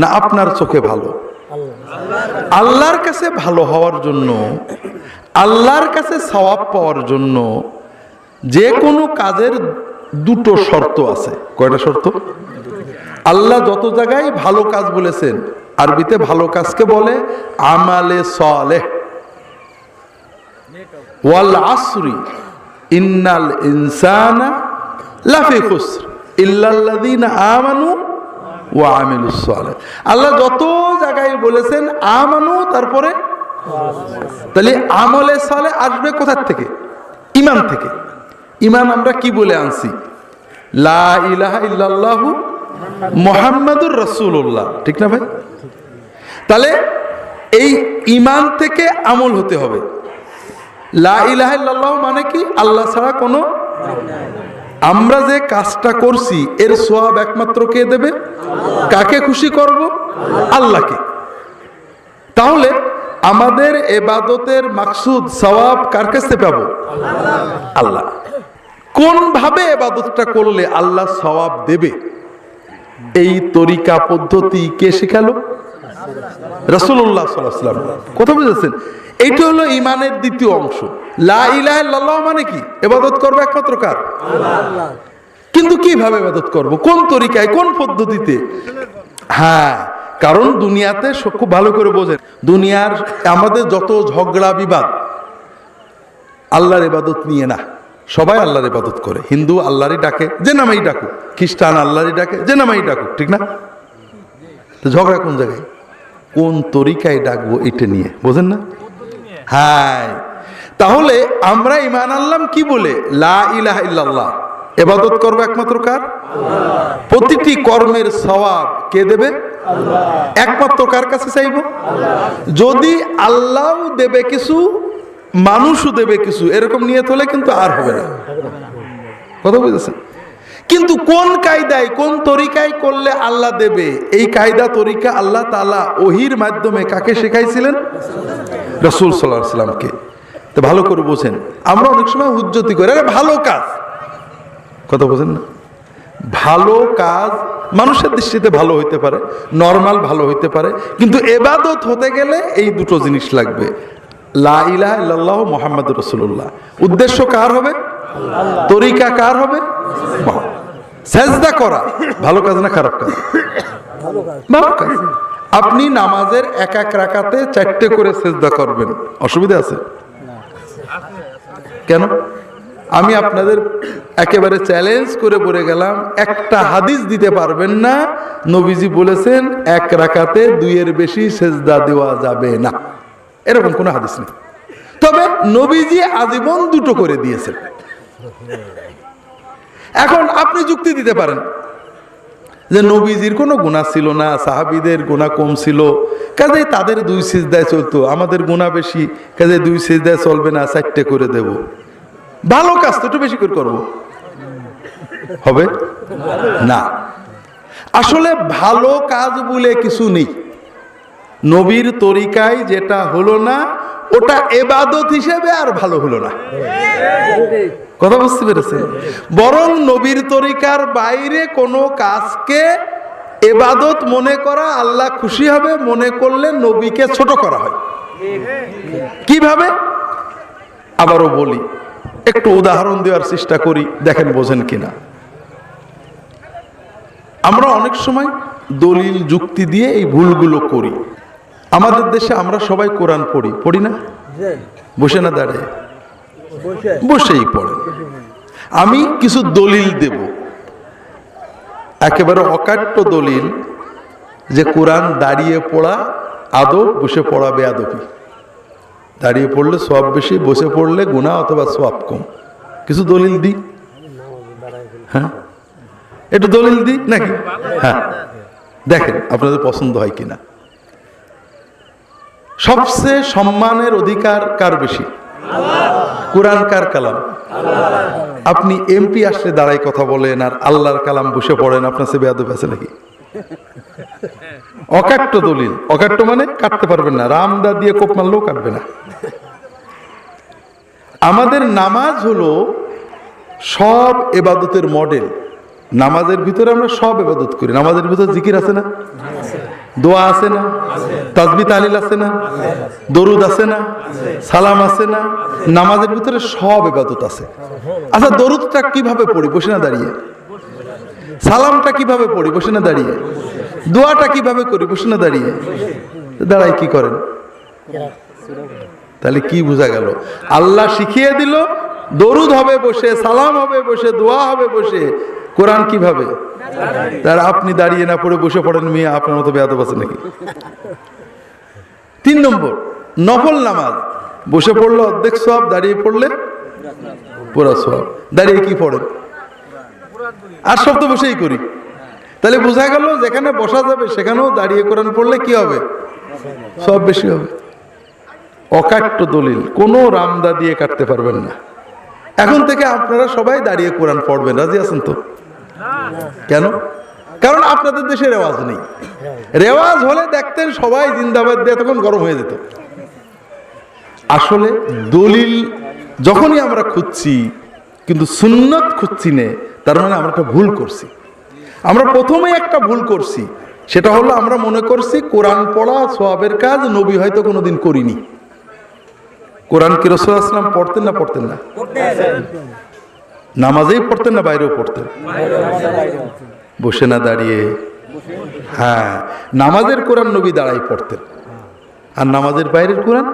না আপনার চোখে ভালো? আল্লাহর কাছে ভালো হওয়ার জন্য, আল্লাহর কাছে সওয়াব পাওয়ার জন্য যে কোনো কাজের দুটো শর্ত আছে। কয়টা শর্ত? আল্লাহ যত জায়গায় ভালো কাজ বলেছেন, আরবিতে ভালো কাজকে বলে আমালে সালেহ। ওয়াল আসরি ইন্নাল ইনসানা লাফি খুসর ইল্লাল্লাযীনা আমানু ওয়া আমিলুস সালিহ। আল্লাহ যত জায়গায় বলেছেন আমানু, তারপরে তাহলে আমলে সালেহ আসবে কোথা থেকে? ঈমান থেকে। ঈমান আমরা কি বলে আনছি? লা ইলাহা ইল্লাল্লাহু মুহাম্মাদুর রাসূলুল্লাহ, ঠিক না ভাই? তাহলে এই ঈমান থেকে আমল হতে হবে। লা ইলাহা ইল্লাল্লাহ মানে কি? আল্লাহ ছাড়া কোনো, আমরা যে কাজটা করছি এর সওয়াব একমাত্র কে দেবে? কাকে খুশি করব? আল্লাহকে। তাহলে আমাদের ইবাদতের মাকসুদ সওয়াব কার কাছে পাবো? আল্লাহ। কোন ভাবে ইবাদতটা করলে আল্লাহ সওয়াব দেবে, এই তরিকা পদ্ধতি কে শেখালো? রাসূলুল্লাহ সাল্লাল্লাহু আলাইহি ওয়াসাল্লাম। কথা বুঝেছেন? এইটা হলো ঈমানের দ্বিতীয় অংশ। লা ইলাহা ইল্লাল্লাহ মানে কি? ইবাদত করব একমাত্র কার? আল্লাহ। কিন্তু কিভাবে ইবাদত করব? কোন তরিকায়, কোন পদ্ধতিতে? হ্যাঁ, কারণ দুনিয়াতে খুব ভালো করে বোঝেন, দুনিয়ার আমাদের যত ঝগড়া বিবাদ, আল্লাহর ইবাদত নিয়ে না, সবাই আল্লাহর ইবাদত করে। হিন্দু আল্লাহরই ডাকে, যে নামেই ডাকুক, খ্রিস্টান আল্লাহরই ডাকে, যে নামেই ডাকুক, ঠিক না? তো ঝগড়া কোন জায়গায়? কোন তরিকায় ডাকবো এটা নিয়ে, বোঝেন না? হ্যাঁ, তাহলে আমরা ঈমান আনলাম কি বলে? লা ইলাহা ইল্লাল্লাহ, ইবাদত করবো একমাত্র কার? প্রতিটি কর্মের সওয়াব কে দেবে? একমাত্র কার কাছে চাইবো? যদি আল্লাহও দেবে কিছু, মানুষও দেবে কিছু, এরকম নিয়ত হলে কিন্তু আর হবে না। কথা বুঝেছেন? কিন্তু কোন কায়দায়, কোন তরিকায় করলে আল্লাহ দেবে, এই কায়দা তরিকা আল্লাহ তাআলা ওহীর মাধ্যমে কাকে শেখাইছিলেন? রাসূল সাল্লাল্লাহু আলাইহি ওয়াসাল্লামকে। তো ভালো করে বোঝেন, আমরা অনেক সময় হুজ্জতি করি, আরে ভালো কাজ, কথা বোঝেন না? ভালো কাজ মানুষের দৃষ্টিতে ভালো হইতে পারে, নরমাল ভালো হইতে পারে, কিন্তু ইবাদত হতে গেলে এই দুটো জিনিস লাগবে, লা ইলাহা ইল্লাল্লাহ মুহাম্মাদুর রাসূলুল্লাহ। উদ্দেশ্য কার হবে? তরিকা কার হবে? সেজদা করা ভালো কাজ না খারাপ কাজ? ভালো কাজ। আপনি নামাজের এক এক রাকাতে 4টে করে সেজদা করবেন, অসুবিধা আছে? কেন? আমি আপনাদের একেবারে চ্যালেঞ্জ করে বলে গেলাম, একটা হাদিস দিতে পারবেন না নবীজি বলেছেন এক রাকাতে 2-এর বেশি সেজদা দেওয়া যাবে না, এরকম কোনো হাদিস নেই। তবে নবীজি আজীবন 2টো করে দিয়েছেন। এখন আপনি যুক্তি দিতে পারেন যে নবীজির কোনো গুনাহ ছিল না, সাহাবীদের গুনাহ কম ছিল, কাজেই তাদের 2 সিজদায় চলতো, আমাদের গুনাহ বেশি, কাজেই 2 সিজদায় চলবে না, 4টে করে দেব। ভালো কাজ তো একটু বেশি করে করবো, হবে না। আসলে ভালো কাজ বলে কিছু নেই। নবীর তরিকায় যেটা হলো না ওটা ইবাদত হিসেবে আর ভালো হলো না। কথা বুঝতে পেরেছেন? বরং নবীর তরিকার বাইরে কোনো কাজকে ইবাদত মনে করা, আল্লাহ খুশি হবে মনে করলে নবীকে ছোট করা হয়। কিভাবে? আবারও বলি, একটু উদাহরণ দেওয়ার চেষ্টা করি, দেখেন বোঝেন কিনা। আমরা অনেক সময় দলিল যুক্তি দিয়ে এই ভুলগুলো করি। আমাদের দেশে আমরা সবাই কোরআন পড়ি, পড়ি না? বসে না দাঁড়িয়ে? বসেই পড়েন। আমি কিছু দলিল দেব, একেবারে অকাট্য দলিল, যে কোরআন দাঁড়িয়ে পড়া আদব, বসে পড়া বেয়াদবি। দাঁড়িয়ে পড়লে সওয়াব বেশি, বসে পড়লে গুনাহ অথবা সওয়াব কম। কিছু দলিল দিই, হ্যাঁ একটু দলিল দিই নাকি? হ্যাঁ, দেখেন আপনাদের পছন্দ হয় কিনা। সবচেয়ে সম্মানের অধিকার কার বেশি? কোরআন কার কালাম? আপনি এমপি আসলে দাঁড়াই কথা বলেন আর আল্লাহর কালাম বসে পড়েন, আপনার সে বেয়াদব আছে নাকি? অকাট্য দলিল, অকাট্য মানে কাটতে পারবেন না, রামদা দিয়ে কোপ মারলেও কাটবে না। আমাদের নামাজ হলো সব ইবাদতের মডেল। নামাজের ভিতরে আমরা সব ইবাদত করি। নামাজের ভিতরে জিকির আছে না? দোয়া আছে না? তাসবিহ তাহলিল আছে না? দরুদ আছে না? সালাম আছে না? নামাজের ভিতরে সব ইবাদত আছে। আচ্ছা, দরুদটা কিভাবে পড়ি? বসে না দাঁড়িয়ে? সালামটা কিভাবে পড়ি? বসে না দাঁড়িয়ে? দোয়াটা কিভাবে করি? বসে না দাঁড়িয়ে? দাঁড়াই কি করেন? তাহলে কি বোঝা গেল? আল্লাহ শিখিয়ে দিল দরুদ হবে বসে, সালাম হবে বসে, দোয়া হবে বসে। কোরআন কিভাবে? তার আপনি দাঁড়িয়ে না পড়ে বসে পড়েন, মেয়ে আপনার মতো বেয়াদব আছে নাকি? 3 নম্বর, নফল নামাজ বসে পড়লে অর্ধেক সওয়াব, দাঁড়িয়ে পড়লে পুরা সওয়াব। দাঁড়িয়ে কি পড়েন? আর সব তো বসেই করি। তাহলে বোঝা গেল যেখানে বসা যাবে সেখানেও দাঁড়িয়ে কোরআন পড়লে কি হবে? সব বেশি হবে। অকাট্য দলিল, কোনো রামদা দিয়ে কাটতে পারবেন না। এখন থেকে আপনারা সবাই দাঁড়িয়ে কোরআন পড়বেন, রাজি আছেন তো? কেন? কারণ আপনাদের দেশে রেওয়াজ নেই। রেওয়াজ হলে দেখতেন সবাই জিন্দাবাদ দিয়ে তখন গরম হয়ে যেত। আসলে দলিল যখনই আমরা খুঁজছি কিন্তু সুন্নত খুঁজছি না, তার মানে আমরা একটা ভুল করছি। আমরা প্রথমেই একটা ভুল করছি, সেটা হলো আমরা মনে করছি কোরআন পড়া সওয়াবের কাজ, নবী হয়তো কোনোদিন করিনি। কোরআন কি রাসূল সাল্লাল্লাহু আলাইহি ওয়াসাল্লাম পড়তেন না পড়তেন না? নামাজেই পড়তেন না বাইরেও পড়তেন? বসে না দাঁড়িয়ে? হ্যাঁ, নামাজের কোরআন নবী দাঁড়াই পড়তেন, আর নামাজের বাইরের কোরআন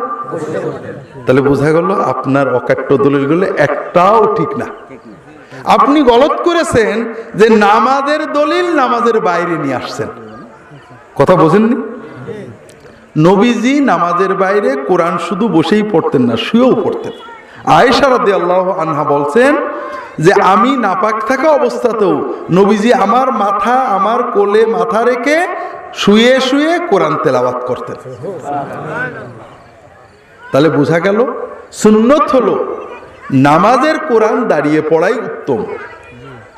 তাহলে বোঝা গেল আপনার অকাট্য দলিলগুলো একটাও ঠিক না। আপনি গলত করেছেন যে নামাজের দলিল নামাজের বাইরে নিয়ে আসছেন। কথা বোঝেননি? নবীজি নামাজের বাইরে কোরআন শুধু বসেই পড়তেন না, শুয়েও পড়তেন। আয়েশা রাদিয়াল্লাহু আনহা বলছেন যে আমি নাপাক থাকা অবস্থাতেও নবীজি আমার মাথা আমার কোলে মাথা রেখে শুয়ে শুয়ে কোরআন তেলাওয়াত করতেন। তাহলে বোঝা গেল সুন্নত হলো নামাজের কোরআন দাঁড়িয়ে পড়াই উত্তম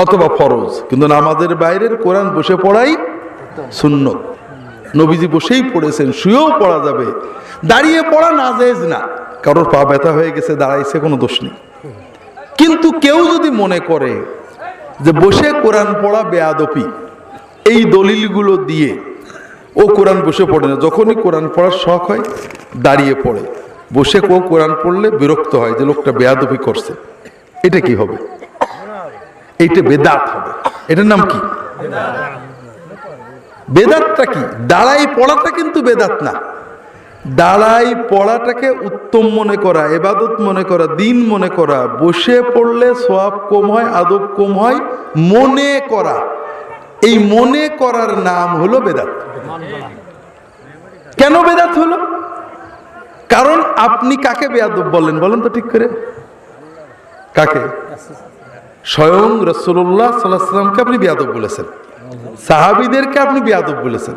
অথবা ফরজ, কিন্তু নামাজের বাইরের কোরআন বসে পড়াই সুন্নত। নবীজি বসেই পড়েছেন, শুয়েও পড়া যাবে, দাঁড়িয়ে পড়া নাজায়েজ না। কারোর পা ব্যথা হয়ে গেছে, দাঁড়াইছে, কোনো দোষ নেই। কিন্তু কেউ যদি মনে করে যে বসে কোরআন পড়া বেয়াদপি, এই দলিলগুলো দিয়ে ও কোরআন বসে পড়ে না, যখনই কোরআন পড়ার শখ হয় দাঁড়িয়ে পড়ে, বসে কেউ কোরআন পড়লে বিরক্ত হয় যে লোকটা বেয়াদপি করছে, এটা কি হবে? এইটা বেদাত হবে। এটার নাম কি? বেদাতটা কি? দাঁড়াই পড়াটা কিন্তু বেদাত না। দাঁড়াই পড়াটাকে উত্তম মনে করা, ইবাদত মনে করা, দিন মনে করা, বসে পড়লে সওয়াব কম হয়, আদব কম হয়, মনে করা, এই মনে করার নাম হলো বেদাত। কেন বেদাত হলো? কারণ আপনি কাকে বেয়াদব বললেন বলেন তো ঠিক করে? কাকে? স্বয়ং রাসূলুল্লাহ সাল্লাল্লাহু আলাইহি ওয়াসাল্লামকে আপনি বেয়াদব বলেছেন, সাহাবীদেরকে আপনি বেয়াদব বলেছেন।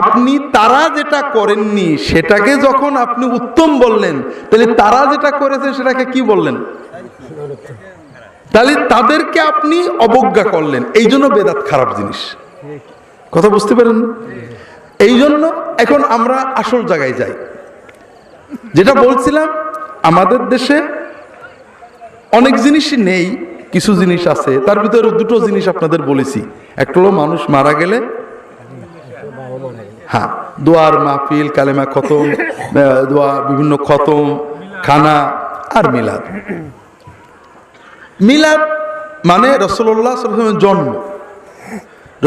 আপনি তারা যেটা করেননি সেটাকে যখন আপনি উত্তম বললেন, তাহলে তারা যেটা করেছে সেটাকে কি বললেন? তাহলে তাদেরকে আপনি অবজ্ঞা করলেন। এই জন্য বেদাত খারাপ জিনিস। কথা বুঝতে পারেন? এই জন্য এখন আমরা আসল জায়গায় যাই। যেটা বলছিলাম, আমাদের দেশে অনেক জিনিসই নেই, কিছু জিনিস আছে। তার ভিতরে দুটো জিনিস আপনাদের বলেছি। একটা হলো মানুষ মারা গেলে হ্যাঁ দোয়ার মাহফিল, কালেমা খতম, দোয়া, বিভিন্ন খতম, খানা আর মিলাদ। মিলাদ মানে রাসূলুল্লাহ সাল্লাল্লাহু আলাইহি ওয়াসাল্লামের জন্ম।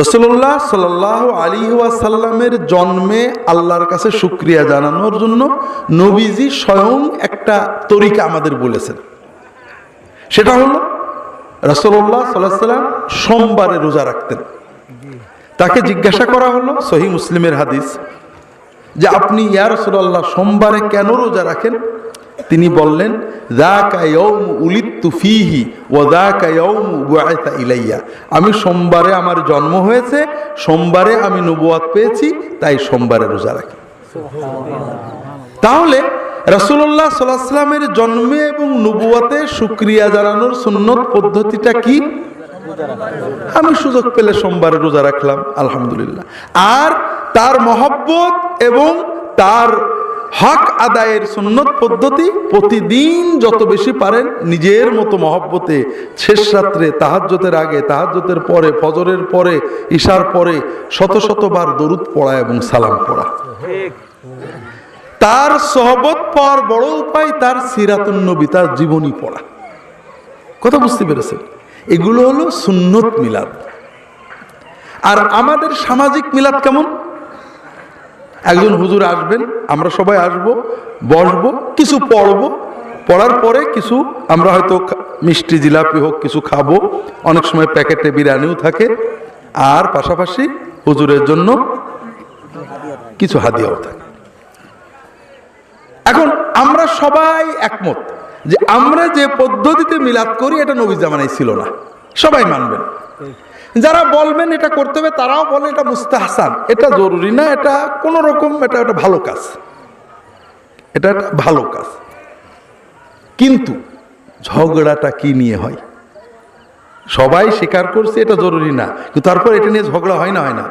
রাসূলুল্লাহ সাল্লাল্লাহু আলাইহি ওয়াসাল্লামের জন্মে আল্লাহর কাছে শুকরিয়া জানানোর জন্য নবীজি স্বয়ং একটা তরিকা আমাদের বলেছেন। সেটা হলো রাসূলুল্লাহ সাল্লাল্লাহু আলাইহি ওয়াসাল্লাম সোমবারে রোজা রাখতেন। তাকে জিজ্ঞাসা করা হলো, সহিহ মুসলিমের হাদিস, যে আপনি ইয়া রাসূলুল্লাহ সোমবারে কেন রোজা রাখেন? তিনি বললেন, যাকা ইয়াউমু উলিদতু ফীহি ওয়া যাকা ইয়াউমু বু'আসা ইলাইয়া। আমি সোমবারে আমার জন্ম হয়েছে, সোমবারে আমি নবুয়ত পেয়েছি, তাই সোমবারে রোজা রাখি। তাহলে রাসূলুল্লাহ সাল্লাল্লাহু আলাইহি ওয়াসাল্লামের জন্মে এবং নবুয়তে শুকরিয়া জানানোর সুন্নত পদ্ধতিটা কি? আমি সুযোগ পেলে সোমবারে রোজা রাখলাম, আলহামদুলিল্লাহ। আর তার মহব্বত এবং তার হক আদায়ের সুন্নত পদ্ধতি প্রতিদিন যত বেশি পারেন নিজের মতো মহব্বতে শেষ রাত্রে, তাহাজ্জুদের আগে, তাহাজ্জুদের পরে, ফজরের পরে, ইশার পরে শত শতবার দরুদ পড়া এবং সালাম পড়া। তার সহবত পাওয়ার বড় উপায় তার সিরাতুন নবী, তার জীবনী পড়া। কথা বুঝতে পেরেছেন? এগুলো হলো সুন্নত মিলাদ। আর আমাদের সামাজিক মিলাদ কেমন? একজন হুজুর আসবেন, আমরা সবাই আসব, বসবো, কিছু পড়বো, পড়ার পরে কিছু আমরা হয়তো মিষ্টি জিলাপি হোক কিছু খাবো, অনেক সময় প্যাকেটে বিরিয়ানিও থাকে, আর পাশাপাশি হুজুরের জন্য কিছু হাদিয়াও থাকে। এখন আমরা সবাই একমত যে আমরা যে পদ্ধতিতে মিলাদ করি এটা নবী জামানায় ছিল না, সবাই মানবেন। যারা বলবেন এটা করতে হবে তারাও বলে এটা মুস্তাহসান, এটা জরুরি না, এটা কোন রকম, এটা একটা ভালো কাজ, এটা একটা ভালো কাজ। কিন্তু ঝগড়াটা কি নিয়ে হয়? সবাই স্বীকার করছে এটা জরুরি না, কিন্তু তারপর এটা নিয়ে ঝগড়া হয় না? হয় না?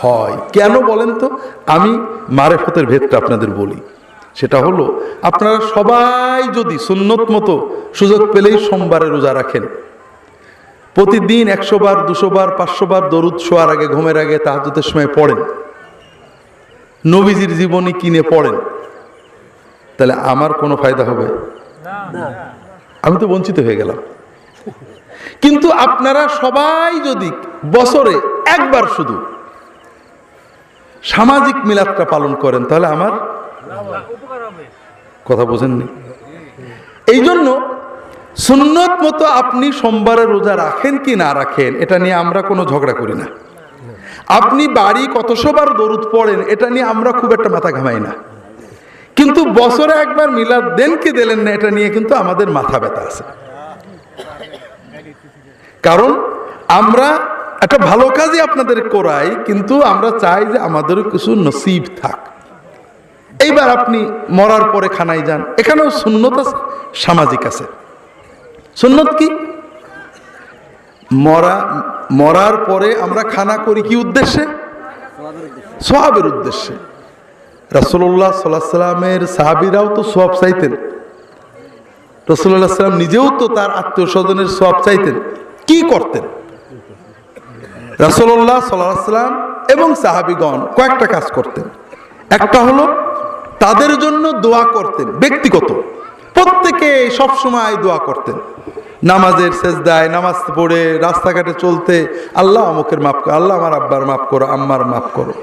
হয়। কেন বলেন তো? আমি মারেফতের ভেদটা আপনাদের বলি। সেটা হলো, আপনারা সবাই যদি সুন্নত মতো সুযোগ পেলেই সোমবারে রোজা রাখেন, প্রতিদিন 100 বার, 200 বার, 500 বার দরুদ শোয়ার আগে, ঘুমের আগে, তাহাজ্জুদের সময় পড়েন, নবীজির জীবনী কিনে পড়েন, তাহলে আমার কোনো ফায়দা হবে? আমি তো বঞ্চিত হয়ে গেলাম। কিন্তু আপনারা সবাই যদি বছরে একবার শুধু সামাজিক মিলাদটা পালন করেন, তাহলে আমার কথা বোঝেননি? এই জন্য সুন্নত মতো আপনি সোমবারে রোজা রাখেন কি না রাখেন এটা নিয়ে আমরা কোনো ঝগড়া করি না। আপনি বাড়ি কতশোবার দরুদ পড়েন এটা নিয়ে আমরা খুব একটা মাথা ঘামাই না। কিন্তু বছরে একবার মিলাদ দেন কি দিলেন না এটা নিয়ে কিন্তু আমাদের মাথা ব্যথা আছে। কারণ আমরা একটা ভালো কাজই আপনাদের করাই, কিন্তু আমরা চাই যে আমাদেরও কিছু নসিব থাক। এইবার আপনি মরার পরে খানায় যান, এখানেও সুন্নত আছে, সামাজিক আছে। সুন্নত কি? মরার পরে আমরা খানা করি কি উদ্দেশ্যে? সওয়াবের উদ্দেশ্যে। রাসূলুল্লাহ সাল্লাল্লাহু আলাইহি ওয়াসাল্লামের সাহাবীরাও তো সওয়াব চাইতেন। রাসূলুল্লাহ সাল্লাম নিজেও তো তার আত্মীয় স্বজনের সওয়াব চাইতেন। কি করতেন? রাসূলুল্লাহ সাল্লাল্লাহু আলাইহি ওয়াসাল্লাম এবং সাহাবীগণ কয়েকটা কাজ করতেন। একটা হলো তাদের জন্য দোয়া করতেন, ব্যক্তিগত প্রত্যেকে সব সময় দোয়া করতেন। নামাজের সেজদায়, নামাজ পড়ে, রাস্তাঘাটে চলতে, আল্লাহ অমুকের মাফ করো, আল্লাহ আমার আব্বার মাফ করো, আম্মার মাফ করো।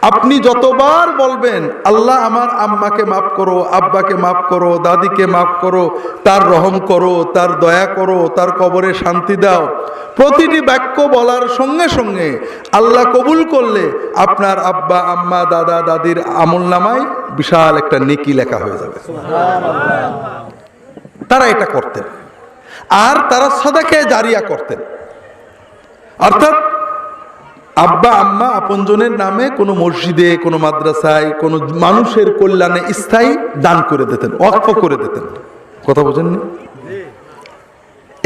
আপনি যতবার বলবেন আল্লাহ আমার আম্মাকে মাফ করো, আব্বাকে মাফ করো, দাদিকে মাফ করো, তার রহম করো, তার দয়া করো, তার কবরে শান্তি দাও, প্রতিটি বাক্য বলার সঙ্গে সঙ্গে আল্লাহ কবুল করলে আপনার আব্বা, আম্মা, দাদা, দাদির আমলনামায় বিশাল একটা নেকি লেখা হয়ে যাবে। তারা এটা করতেন। আর তারা সাদাকা জারিয়া করতেন, অর্থাৎ আব্বা আম্মা আপনজনের নামে কোনো মসজিদে, কোনো মাদ্রাসায়, কোনো মানুষের কল্যাণে স্থায়ী দান করে দিতেন, ওয়াকফ করে দিতেন। কথা বোঝেননি?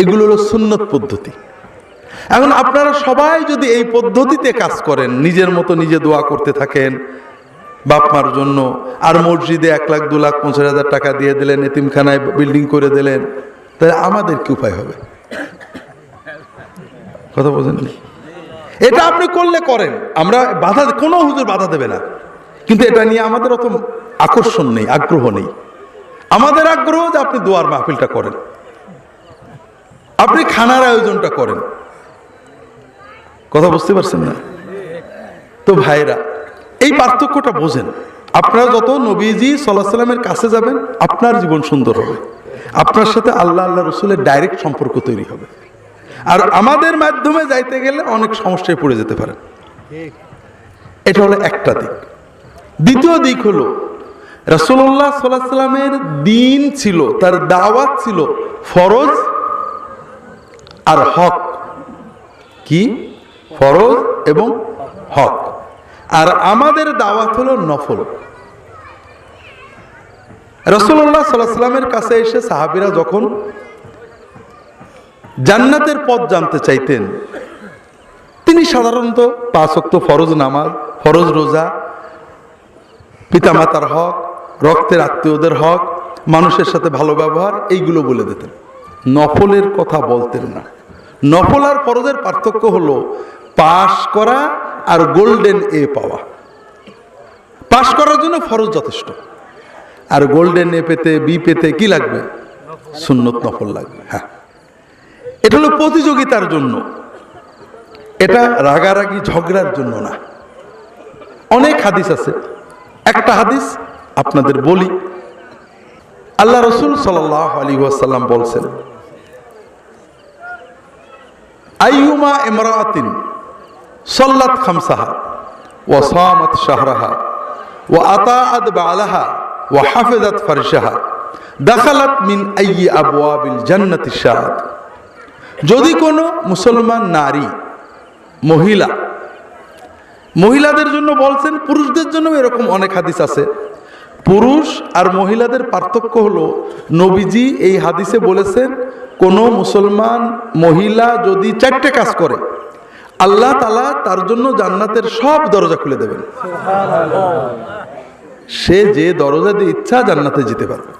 এগুলো হলো সুন্নত পদ্ধতি। এখন আপনারা সবাই যদি এই পদ্ধতিতে কাজ করেন, নিজের মতো নিজে দোয়া করতে থাকেন বাপ মার জন্য, আর মসজিদে 1 লাখ 2 লাখ 50,000 টাকা দিয়ে দিলেন, এতিমখানায় বিল্ডিং করে দিলেন, তাহলে আমাদের কি উপায় হবে? কথা বোঝেননি? এটা আপনি করলে করেন, আমরা বাধা, কোনো হুজুর বাধা দেবে না, কিন্তু এটা নিয়ে আমাদের অত আকর্ষণ নেই, আগ্রহ নেই। আমাদের আগ্রহ যে আপনি দোয়ার মাহফিলটা করেন, আপনি খানার আয়োজনটা করেন। কথা বুঝতে পারছেন না? তো ভাইরা, এই পার্থক্যটা বোঝেন। আপনারা যত নবীজি সাল্লাল্লাহু আলাইহি ওয়াসাল্লামের কাছে যাবেন, আপনার জীবন সুন্দর হবে, আপনার সাথে আল্লাহ আল্লাহ রসুলের ডাইরেক্ট সম্পর্ক তৈরি হবে। আর আমাদের মাধ্যমে যাইতে গেলে অনেক সমস্যায় পড়ে যেতে পারে। এটা হলো একটা দিক। দ্বিতীয় দিক হলো রাসূলুল্লাহ সাল্লাল্লাহু আলাইহি ওয়াসাল্লামের দ্বীন ছিল, তার দাওয়াত ছিল ফরজ আর হক। কি? ফরজ এবং হক। আর আমাদের দাওয়াত হলো নফল। রাসূলুল্লাহ সাল্লাল্লাহু আলাইহি ওয়াসাল্লামের কাছে এসে সাহাবীরা যখন জান্নাতের পথ জানতে চাইতেন, তিনি সাধারণত 5 ওয়াক্ত ফরজ নামাজ, ফরজ রোজা, পিতামাতার হক, রক্তের আত্মীয়দের হক, মানুষের সাথে ভালো ব্যবহার, এইগুলো বলে দিতেন। নফলের কথা বলতেন না। নফল আর ফরজের পার্থক্য হলো পাশ করা আর গোল্ডেন এ পাওয়া। পাশ করার জন্য ফরজ যথেষ্ট, আর গোল্ডেন এ পেতে, বি পেতে কি লাগবে? সুন্নত নফল লাগবে। হ্যাঁ, এটা হলো প্রতিযোগিতার জন্য, এটা রাগারাগি ঝগড়ার জন্য না। অনেক হাদিস আছে, একটা হাদিস আপনাদের বলি। আল্লাহ রসুল সাল্লাল্লাহু আলাইহি ওয়াসাল্লাম বলছেন, আইয়ুমা ইমরাআতিন সাল্লাত খামসাহা ওয়া সামাত শাহরাহা ওয়া আতাআত বালাহা ওয়া হাফিজাত ফারশাহা দাখালাত মিন আইয়ি আবওয়াবিল জান্নাতি শাআত। যদি কোনো মুসলমান নারী, মহিলাদের জন্য বলছেন, পুরুষদের জন্য এরকম অনেক হাদিস আছে। পুরুষ আর মহিলাদের পার্থক্য হলো, নবীজি এই হাদিসে বলেছেন কোনো মুসলমান মহিলা যদি 4টে কাজ করে, আল্লাহ তাআলা তার জন্য জান্নাতের সব দরজা খুলে দেবেন। সে যে দরজা দিয়ে ইচ্ছা জান্নাতে যেতে পারবে।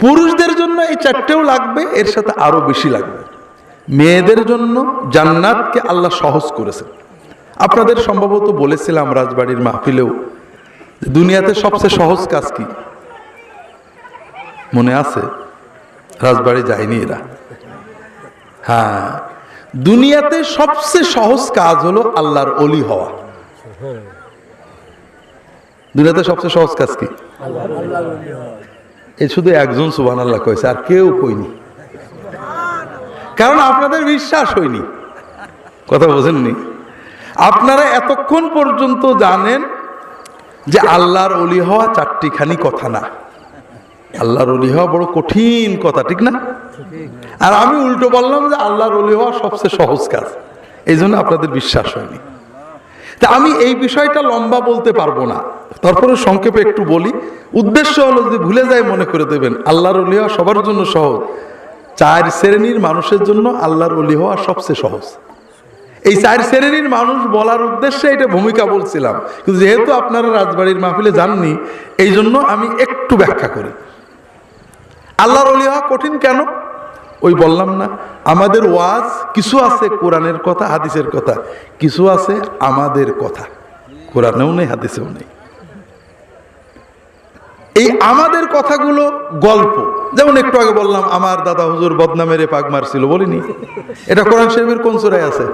পুরুষদের জন্য এই 4টেও লাগবে, এর সাথে আরো বেশি লাগবে। মেয়েদের জন্য জান্নাতকে আল্লাহ সহজ করেছেন। আপনাদের সম্ভবত বলেছিলাম রাজবাড়ির মাহফিলেও, দুনিয়াতে সবচেয়ে সহজ কাজ কি মনে আছে? রাজবাড়ি যায়নি এরা। হ্যাঁ, দুনিয়াতে সবচেয়ে সহজ কাজ হলো আল্লাহর ওলি হওয়া। দুনিয়াতে সবচেয়ে সহজ কাজ কি? এই শুধু একজন সুবহানাল্লাহ কইছে, আর কেউ কইনি, কারণ আপনাদের বিশ্বাস হয়নি। কথা বোঝেননি? আপনারা এতক্ষণ পর্যন্ত জানেন যে আল্লাহর ওলি হওয়া চারটিখানি কথা না, আল্লাহর ওলি হওয়া বড় কঠিন কথা, ঠিক না? আর আমি উল্টো বললাম যে আল্লাহর ওলি হওয়া সবচেয়ে সহজ কাজ, এই জন্য আপনাদের বিশ্বাস হয়নি। তা আমি এই বিষয়টা লম্বা বলতে পারবো না, তারপরে সংক্ষেপে একটু বলি। উদ্দেশ্য হলো, যদি ভুলে যায় মনে করে দেবেন, আল্লাহর ওলি হওয়া সবার জন্য সহজ, 4 শ্রেণীর মানুষের জন্য আল্লাহর ওলি হওয়া সবচেয়ে সহজ। এই 4 শ্রেণীর মানুষ বলার উদ্দেশ্যে এটা ভূমিকা বলছিলাম, কিন্তু যেহেতু আপনারা রাজবাড়ির মাহফিলে যাননি, এই জন্য আমি একটু ব্যাখ্যা করি। আল্লাহর ওলি হওয়া কঠিন কেন? ওই বললাম না, আমাদের ওয়াজ কিছু আছে কোরআনের কথা, হাদিসের কথা, কিছু আছে আমাদের কথা, কোরআনেও নেই হাদিসেও নেই। এই আমাদের কথাগুলো গল্প, যেমন একটু আগে বললাম আমার দাদা হুজুর বদনা মেরে পাক মারছিল, বলিনি? এটা কোরআন শরীফের কোন সূরায় আছে?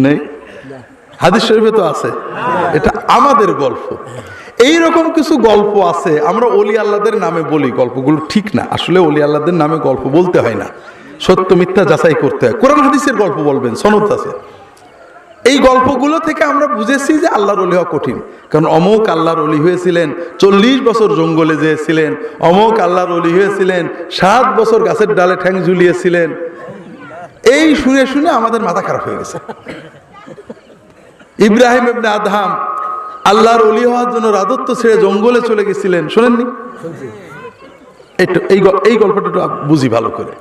নেই। হাদিস শরীফে তো আছে। এটা আমাদের গল্প। এইরকম কিছু গল্প আছে, আমরা ওলি আল্লাহদের নামে বলি, গল্পগুলো ঠিক না। আসলে ওলি আল্লাহদের নামে গল্প বলতে হয় না, সত্য মিথ্যা যাচাই করতে হয়। কোরআন হাদিসের গল্প বলবেন, সনদ আছে। এই গল্পগুলো থেকে আমরা বুঝেছি যে আল্লাহর ওলি হওয়া কঠিন, কারণ অমুক আল্লাহর ওলি হয়েছিলেন 40 বছর জঙ্গলে যেয়েছিলেন, অমুক আল্লাহর ওলি হয়েছিলেন 7 বছর গাছের ডালে ঠ্যাং ঝুলিয়েছিলেন। এই শুনে শুনে আমাদের মাথা খারাপ হয়ে গেছে। ইব্রাহিম ইবনে আদহাম আল্লাহর ওলি হওয়ার জন্য রাজত্ব ছেড়ে জঙ্গলে চলে গেছিলেন, শোনেননি? এই গল্পটা একটু বুঝি ভালো করে।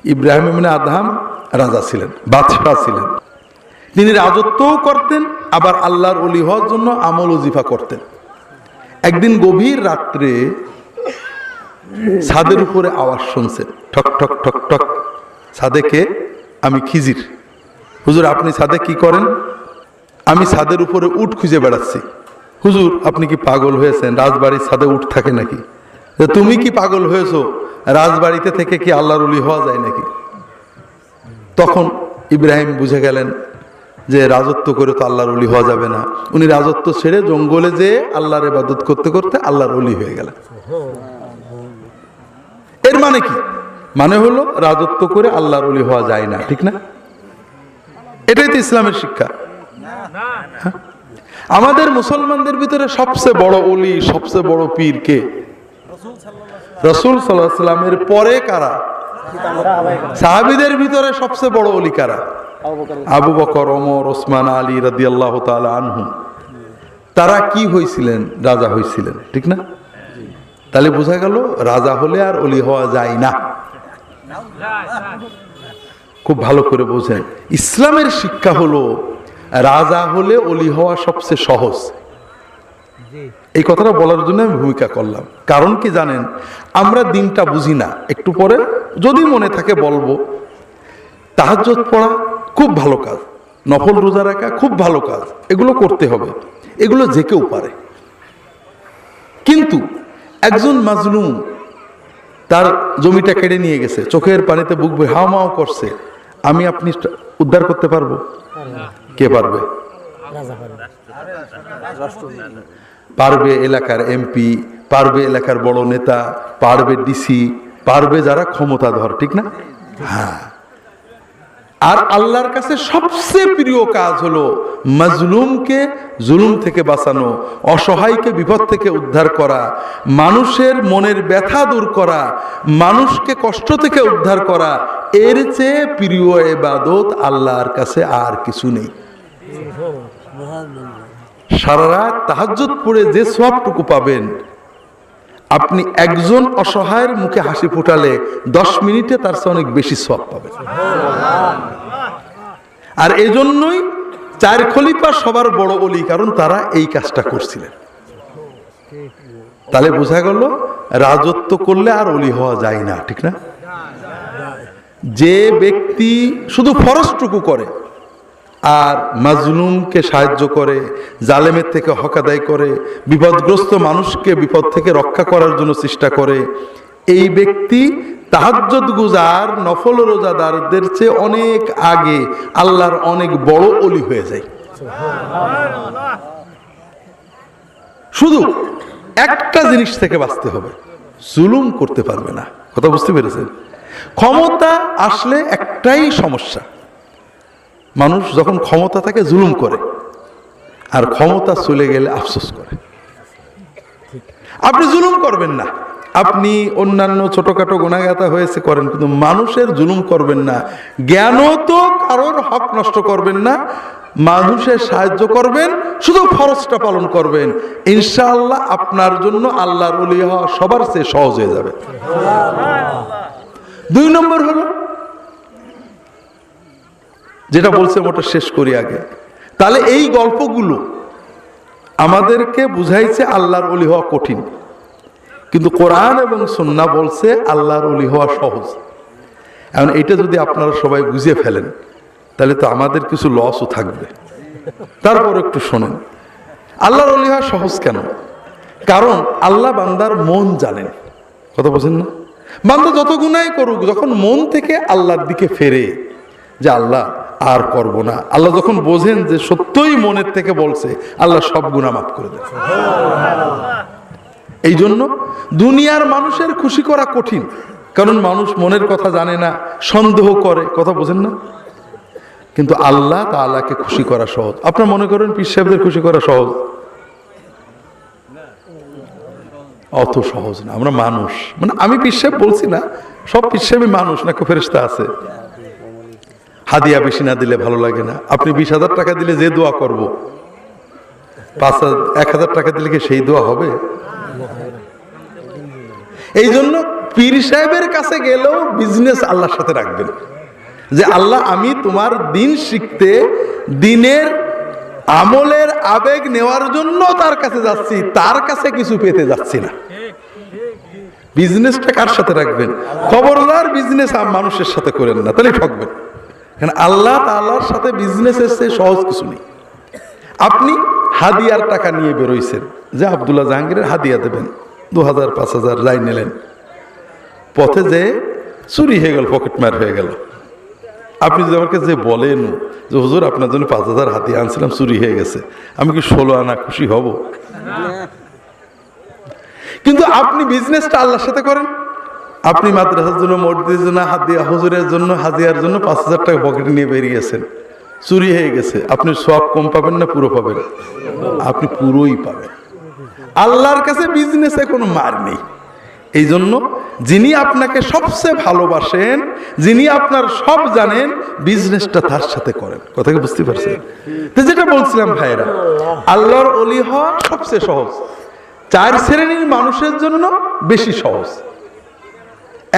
ইব্রাহিম ইবনে আদহাম রাজা ছিলেন, বাদশাহ ছিলেন। তিনি রাজত্বও করতেন, আবার আল্লাহর ওলি হওয়ার জন্য আমল ওজিফা করতেন। একদিন গভীর রাত্রে ছাদের উপরে আওয়াজ শুনছেন, ঠক ঠক ঠক ঠক। ছাদে কে? আমি খিজির। হুজুর আপনি ছাদে কি করেন? আমি ছাদের উপরে উট খুঁজে বেড়াচ্ছি। হুজুর আপনি কি পাগল হয়েছেন? রাজবাড়ির ছাদে উট থাকে নাকি? তুমি কি পাগল হয়েছো? রাজবাড়িতে থেকে কি আল্লাহর ওলি হওয়া যায় নাকি? তখন ইব্রাহিম বুঝে গেলেন যে রাজত্ব করে তো আল্লাহর ওলি হওয়া যাবে না। উনি রাজত্ব ছেড়ে জঙ্গলে যেয়ে আল্লাহর ইবাদত করতে করতে আল্লাহর ওলি হয়ে গেলেন। এর মানে কি? মানে হলো রাজত্ব করে আল্লাহর ওলি হওয়া যায় না, ঠিক না? এটাই তো ইসলামের শিক্ষা। আমাদের মুসলমানদের ভিতরে সবচেয়ে বড় ওলি, সবচেয়ে বড় পীর কে? রাসূল সাল্লাল্লাহু আলাইহি ওয়াসাল্লামের পরে কারা? সাহাবীদের ভিতরে সবচেয়ে বড় ওলি কারা? আবু বকর, ওমর, ওসমান, আলী রাদিয়াল্লাহু তাআলা আনহুম। তারা কি হয়েছিলেন? রাজা হয়েছিলেন, ঠিক না? তাহলে বোঝা গেল রাজা হলে আর ওলি হওয়া যায় না। খুব ভালো করে বোঝেন, ইসলামের শিক্ষা হলো রাজা হলে ওলি হওয়া সবচেয়ে সহজ। এই কথাটা বলার জন্য আমি ভূমিকা করলাম। কারণ কি জানেন, আমরা দিনটা বুঝি না। একটু পরে যদি মনে থাকে বলবো। তাহাজ্জুদ পড়া খুব ভালো কাজ, নফল রোজা রাখা খুব ভালো কাজ, এগুলো করতে হবে, এগুলো যে কেউ পারে। কিন্তু একজন মাজলুম, তার জমিটা কেড়ে নিয়ে গেছে, চোখের পানিতে বুক বয়ে হাওমাও করছে, আমি আপনি উদ্ধার করতে পারবো? কে পারবে? পারবে এলাকার এমপি, পারবে এলাকার বড় নেতা, পারবে ডিসি, পারবে যারা ক্ষমতাধর, ঠিক না? হ্যাঁ। আর আল্লাহর কাছে সবচেয়ে প্রিয় কাজ হলো মাজলুমকে জুলুম থেকে বাঁচানো, অসহায়কে বিপদ থেকে উদ্ধার করা, মানুষের মনের ব্যথা দূর করা, মানুষকে কষ্ট থেকে উদ্ধার করা। এর চেয়ে প্রিয় ইবাদত আল্লাহর কাছে আর কিছু নেই। সারা রাত তাহাজ্জুদ পড়ে যে সওয়াবটুকু পাবেন, আপনি একজন অসহায়ের মুখে হাসি ফোটালে 10 মিনিটে তার চেয়ে অনেক বেশি সওয়াব পাবেন। আর এজন্যই 4 খলিফা সবার বড় ওলি, কারণ তারা এই কাজটা করছিলেন। তাহলে বোঝা গেল রাজত্ব করলে আর ওলি হওয়া যায় না, ঠিক না? যে ব্যক্তি শুধু ফরজটুকু করে আর মাজলুমকে সাহায্য করে, জালেমের থেকে হক আদায় করে, বিপদগ্রস্ত মানুষকে বিপদ থেকে রক্ষা করার জন্য চেষ্টা করে, এই ব্যক্তি তাহাজ্জুদ গুজার নফল রোজাদারদের চেয়ে অনেক আগে আল্লাহর অনেক বড় ওলি হয়ে যায়। শুধু একটা জিনিস থেকে বাঁচতে হবে, জুলুম করতে পারবে না। কথা বুঝতে পেরেছেন? ক্ষমতা আসলে একটাই সমস্যা, মানুষ যখন ক্ষমতা থাকে জুলুম করে, আর ক্ষমতা চলে গেলে আফসোস করে। আপনি জুলুম করবেন না, আপনি অন্যান্য ছোটখাটো গুনাহগাতা হয়েছে করেন, কিন্তু মানুষের জুলুম করবেন না। জ্ঞানও তো কারোর হক নষ্ট করবেন না, মানুষের সাহায্য করবেন, শুধু ফরজটা পালন করবেন। ইনশাআল্লাহ আপনার জন্য আল্লাহর ওলি হওয়া সবার চেয়ে সহজ হয়ে যাবে। 2 নম্বর হলো যেটা বলছে ওটা শেষ করি আগে। তাহলে এই গল্পগুলো আমাদেরকে বুঝাইছে আল্লাহর ওলি হওয়া কঠিন, কিন্তু কোরআন এবং সুন্নাহ বলছে আল্লাহর ওলি হওয়া সহজ। এখন এটা যদি আপনারা সবাই বুঝে ফেলেন তাহলে তো আমাদের কিছু লসও থাকবে। তারপর একটু শোনেন, আল্লাহর ওলি হওয়া সহজ কেন? কারণ আল্লাহ বান্দার মন জানেন। কথা বোঝেন না? বান্দা যত গুনাহ করুক, যখন মন থেকে আল্লাহর দিকে ফেরে যে আল্লাহ আর করব না, আল্লাহ যখন বোঝেন যে সত্যই মনের থেকে বলছে, আল্লাহ সব গুনাহ মাফ করে দেন। এই জন্য দুনিয়ার মানুষের খুশি করা কঠিন, কারণ মানুষ মনের কথা জানে না, সন্দেহ করে। কথা বোঝেন না? কিন্তু আল্লাহ তাআলাকে খুশি করা সহজ। আপনারা মনে করেন পীর সাহেবদের খুশি করা সহজ? অত সহজ না। আমরা মানুষ, মানে আমি পীর সাহেব বলছি না, সব পীর সাহেবই মানুষ, না কেউ ফেরেশতা আছে। হাদিয়া বেশি না দিলে ভালো লাগে না। আপনি 20,000 টাকা দিলে যে দোয়া করব, 1,000 টাকা দিলে কি সেই দোয়া হবে? এই জন্য পীর সাহেবের কাছে গেলেও বিজনেস আল্লাহর সাথে রাখবেন, যে আল্লাহ আমি তোমার দিন শিখতে, দিনের আমলের আবেগ নেওয়ার জন্য তার কাছে যাচ্ছি, তার কাছে কিছু পেতে যাচ্ছি না। বিজনেসটা কার সাথে রাখবেন? খবরদার বিজনেস মানুষের সাথে করেন না, তাহলে ঠকবেন। কারণ আল্লাহ তাআলার সাথে বিজনেসের চেয়ে সহজ কিছু নেই। আপনি হাদিয়ার টাকা নিয়ে বেরোইছেন যে আব্দুল্লাহ জাহাঙ্গীরের হাদিয়া দেবেন, 2,000 5,000 যাই নিলেন, পথে যে চুরি হয়ে গেল, পকেটমার হয়ে গেল। আপনি যদি আমাকে যে বলেন যে হুজুর আপনার জন্য 5,000 হাদিয়া আনছিলাম, চুরি হয়ে গেছে, আমি কি 16 আনা খুশি হব? কিন্তু আপনি বিজনেসটা আল্লাহর সাথে করেন। আপনি মাদ্রাসার জন্য, মসজিদের জন্য হাদিয়া, হুজুরের জন্য হাদিয়ার জন্য 5,000 টাকা পকেটে নিয়ে বেরিয়েছেন, চুরি হয়ে গেছে। আপনি সব কম পাবেন না পুরো পাবেন? আপনি পুরোই পাবেন। আল্লাহর কাছে বিজনেসে কোনো মার নেই। এই জন্য যিনি আপনাকে সবচেয়ে ভালোবাসেন, যিনি আপনার সব জানেন, বিজনেসটা তার সাথে করেন। কথা কি বুঝতে পারছেন? তো যেটা বলছিলাম ভাইয়েরা, আল্লাহর ওলি হওয়া সবচেয়ে সহজ। 4 শ্রেণীর মানুষের জন্য বেশি সহজ।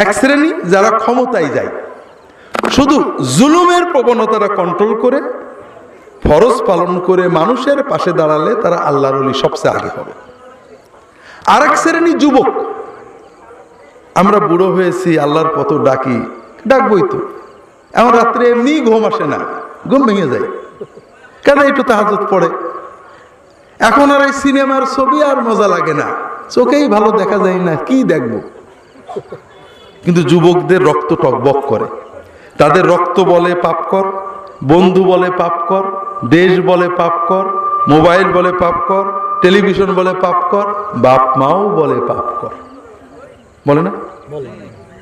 এক শ্রেণী যারা ক্ষমতায় যায়, শুধু জুলুমের প্রবণতাটা কন্ট্রোল করে, ফরজ পালন করে মানুষের পাশে দাঁড়ালে তারা আল্লাহর ওলি সবচেয়ে আগে হবে। আর এক শ্রেণী যুবক, আমরা বুড়ো হয়েছি, আল্লাহর কত ডাকি, ডাকবই তো, এমন রাত্রে এমনি ঘুম আসে না, ঘুম ভেঙে যায়, কেন একটু তাহাজ্জুদ পড়ে। এখন আর এই সিনেমার ছবি আর মজা লাগে না, চোখেই ভালো দেখা যায় না, কি দেখবো। কিন্তু যুবকদের রক্ত টকবক করে, তাদের রক্ত বলে পাপ কর, বন্ধু বলে পাপ কর, দেশ বলে পাপ কর, মোবাইল বলে পাপ কর, টেলিভিশন বলে পাপ কর, বাপ মাও বলে পাপ কর। বলে না?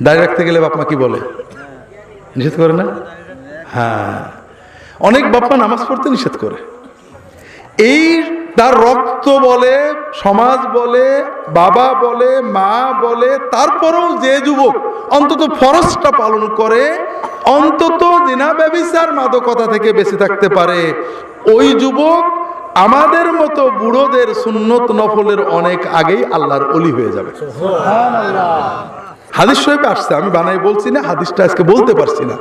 দাঁড়িয়ে রাখতে গেলে বাপ মা কি বলে? নিষেধ করে না? হ্যাঁ, অনেক বাপ মা নামাজ পড়তে নিষেধ করে। এই তার রক্ত বলে, সমাজ বলে, বাবা বলে, মা বলে, তারপরেও যে যুবক অন্তত ফরজটা পালন করে, অন্তত জিনা ব্যভিচার মাদকতা থেকে বেঁচে থাকতে পারে, ওই যুবক আমাদের মতো বুড়োদের সুন্নত নফলের অনেক আগেই আল্লাহর ওলি হয়ে যাবে। হাদিস শরীফে আসছে, আমি বানাই বলছি না, হাদিসটা আজকে বলতে পারছি না।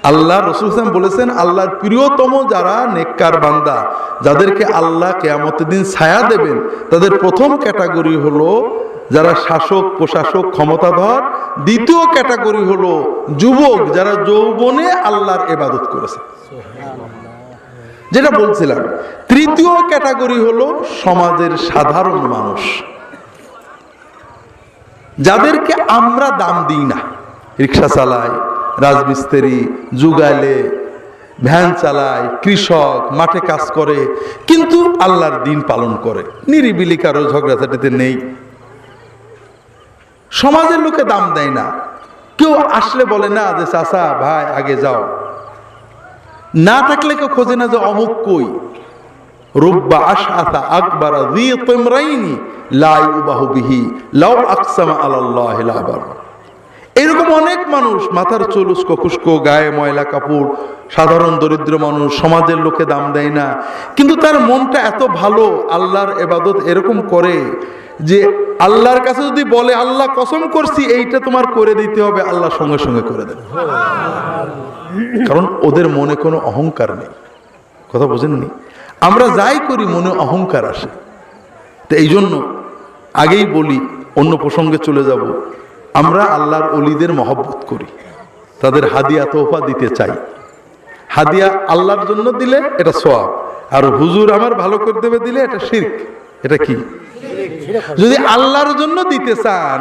আল্লাহ রাসূল সাল্লাল্লাহু আলাইহি ওয়াসাল্লাম বলেছেন, আল্লাহর প্রিয়তম যারা নেককার বান্দা, যাদেরকে আল্লাহ কিয়ামতের দিন ছায়া দেবেন, তাদের প্রথম ক্যাটাগরি হলো যারা শাসক প্রশাসক ক্ষমতাধর, দ্বিতীয় ক্যাটাগরি হলো যুবক যারা যৌবনে আল্লাহর ইবাদত করেছে, যেটা বলছিলাম। তৃতীয় ক্যাটাগরি হলো সমাজের সাধারণ মানুষ, যাদেরকে আমরা দাম দিই না, রিক্সা চালায়, রাজমিস্ত্রি, যুগালে, ভ্যান চালায়, কৃষক, মাঠে কাজ করে, কিন্তু আল্লাহর দিন পালন করে, নিরিবিলি, কারো ঝগড়াঝাটিতে নেই। সমাজের লোকে দাম দেয় না, কেউ আসলে বলে না যে চাচা ভাই আগে যাও, না থাকলে কেউ খোঁজে না যে অমুক কই। রুব্বা আশআতা আকবারা যী তিমরাইনি লা ইউবাহু বিহি লাউ আকসামা আলাল্লাহি লা আবার। এরকম অনেক মানুষ, মাথার চুল উস্কো খুস্কো, গায়ে ময়লা কাপড়, সাধারণ দরিদ্র মানুষ, সমাজের লোকে দাম দেয় না, কিন্তু তার মনটা এত ভালো, আল্লাহর ইবাদত এরকম করে যে আল্লাহর কাছে যদি বলে আল্লাহ কসম করছি এইটা তোমার করে দিতে হবে, আল্লাহ সঙ্গে সঙ্গে করে দেবে। কারণ ওদের মনে কোনো অহংকার নেই। কথা বোঝেননি? আমরা যাই করি মনে অহংকার আসে। তো এই জন্য আগেই বলি, অন্য প্রসঙ্গে চলে যাব, আমরা আল্লাহর ওলিদের মহব্বত করি, তাদের হাদিয়া তোহফা দিতে চাই। হাদিয়া আল্লাহর জন্য দিলে এটা সওয়াব, আর হুজুর আমার ভালো করে দেবে দিলে এটা শিরক। এটা কি? যদি আল্লাহর জন্য দিতে চান,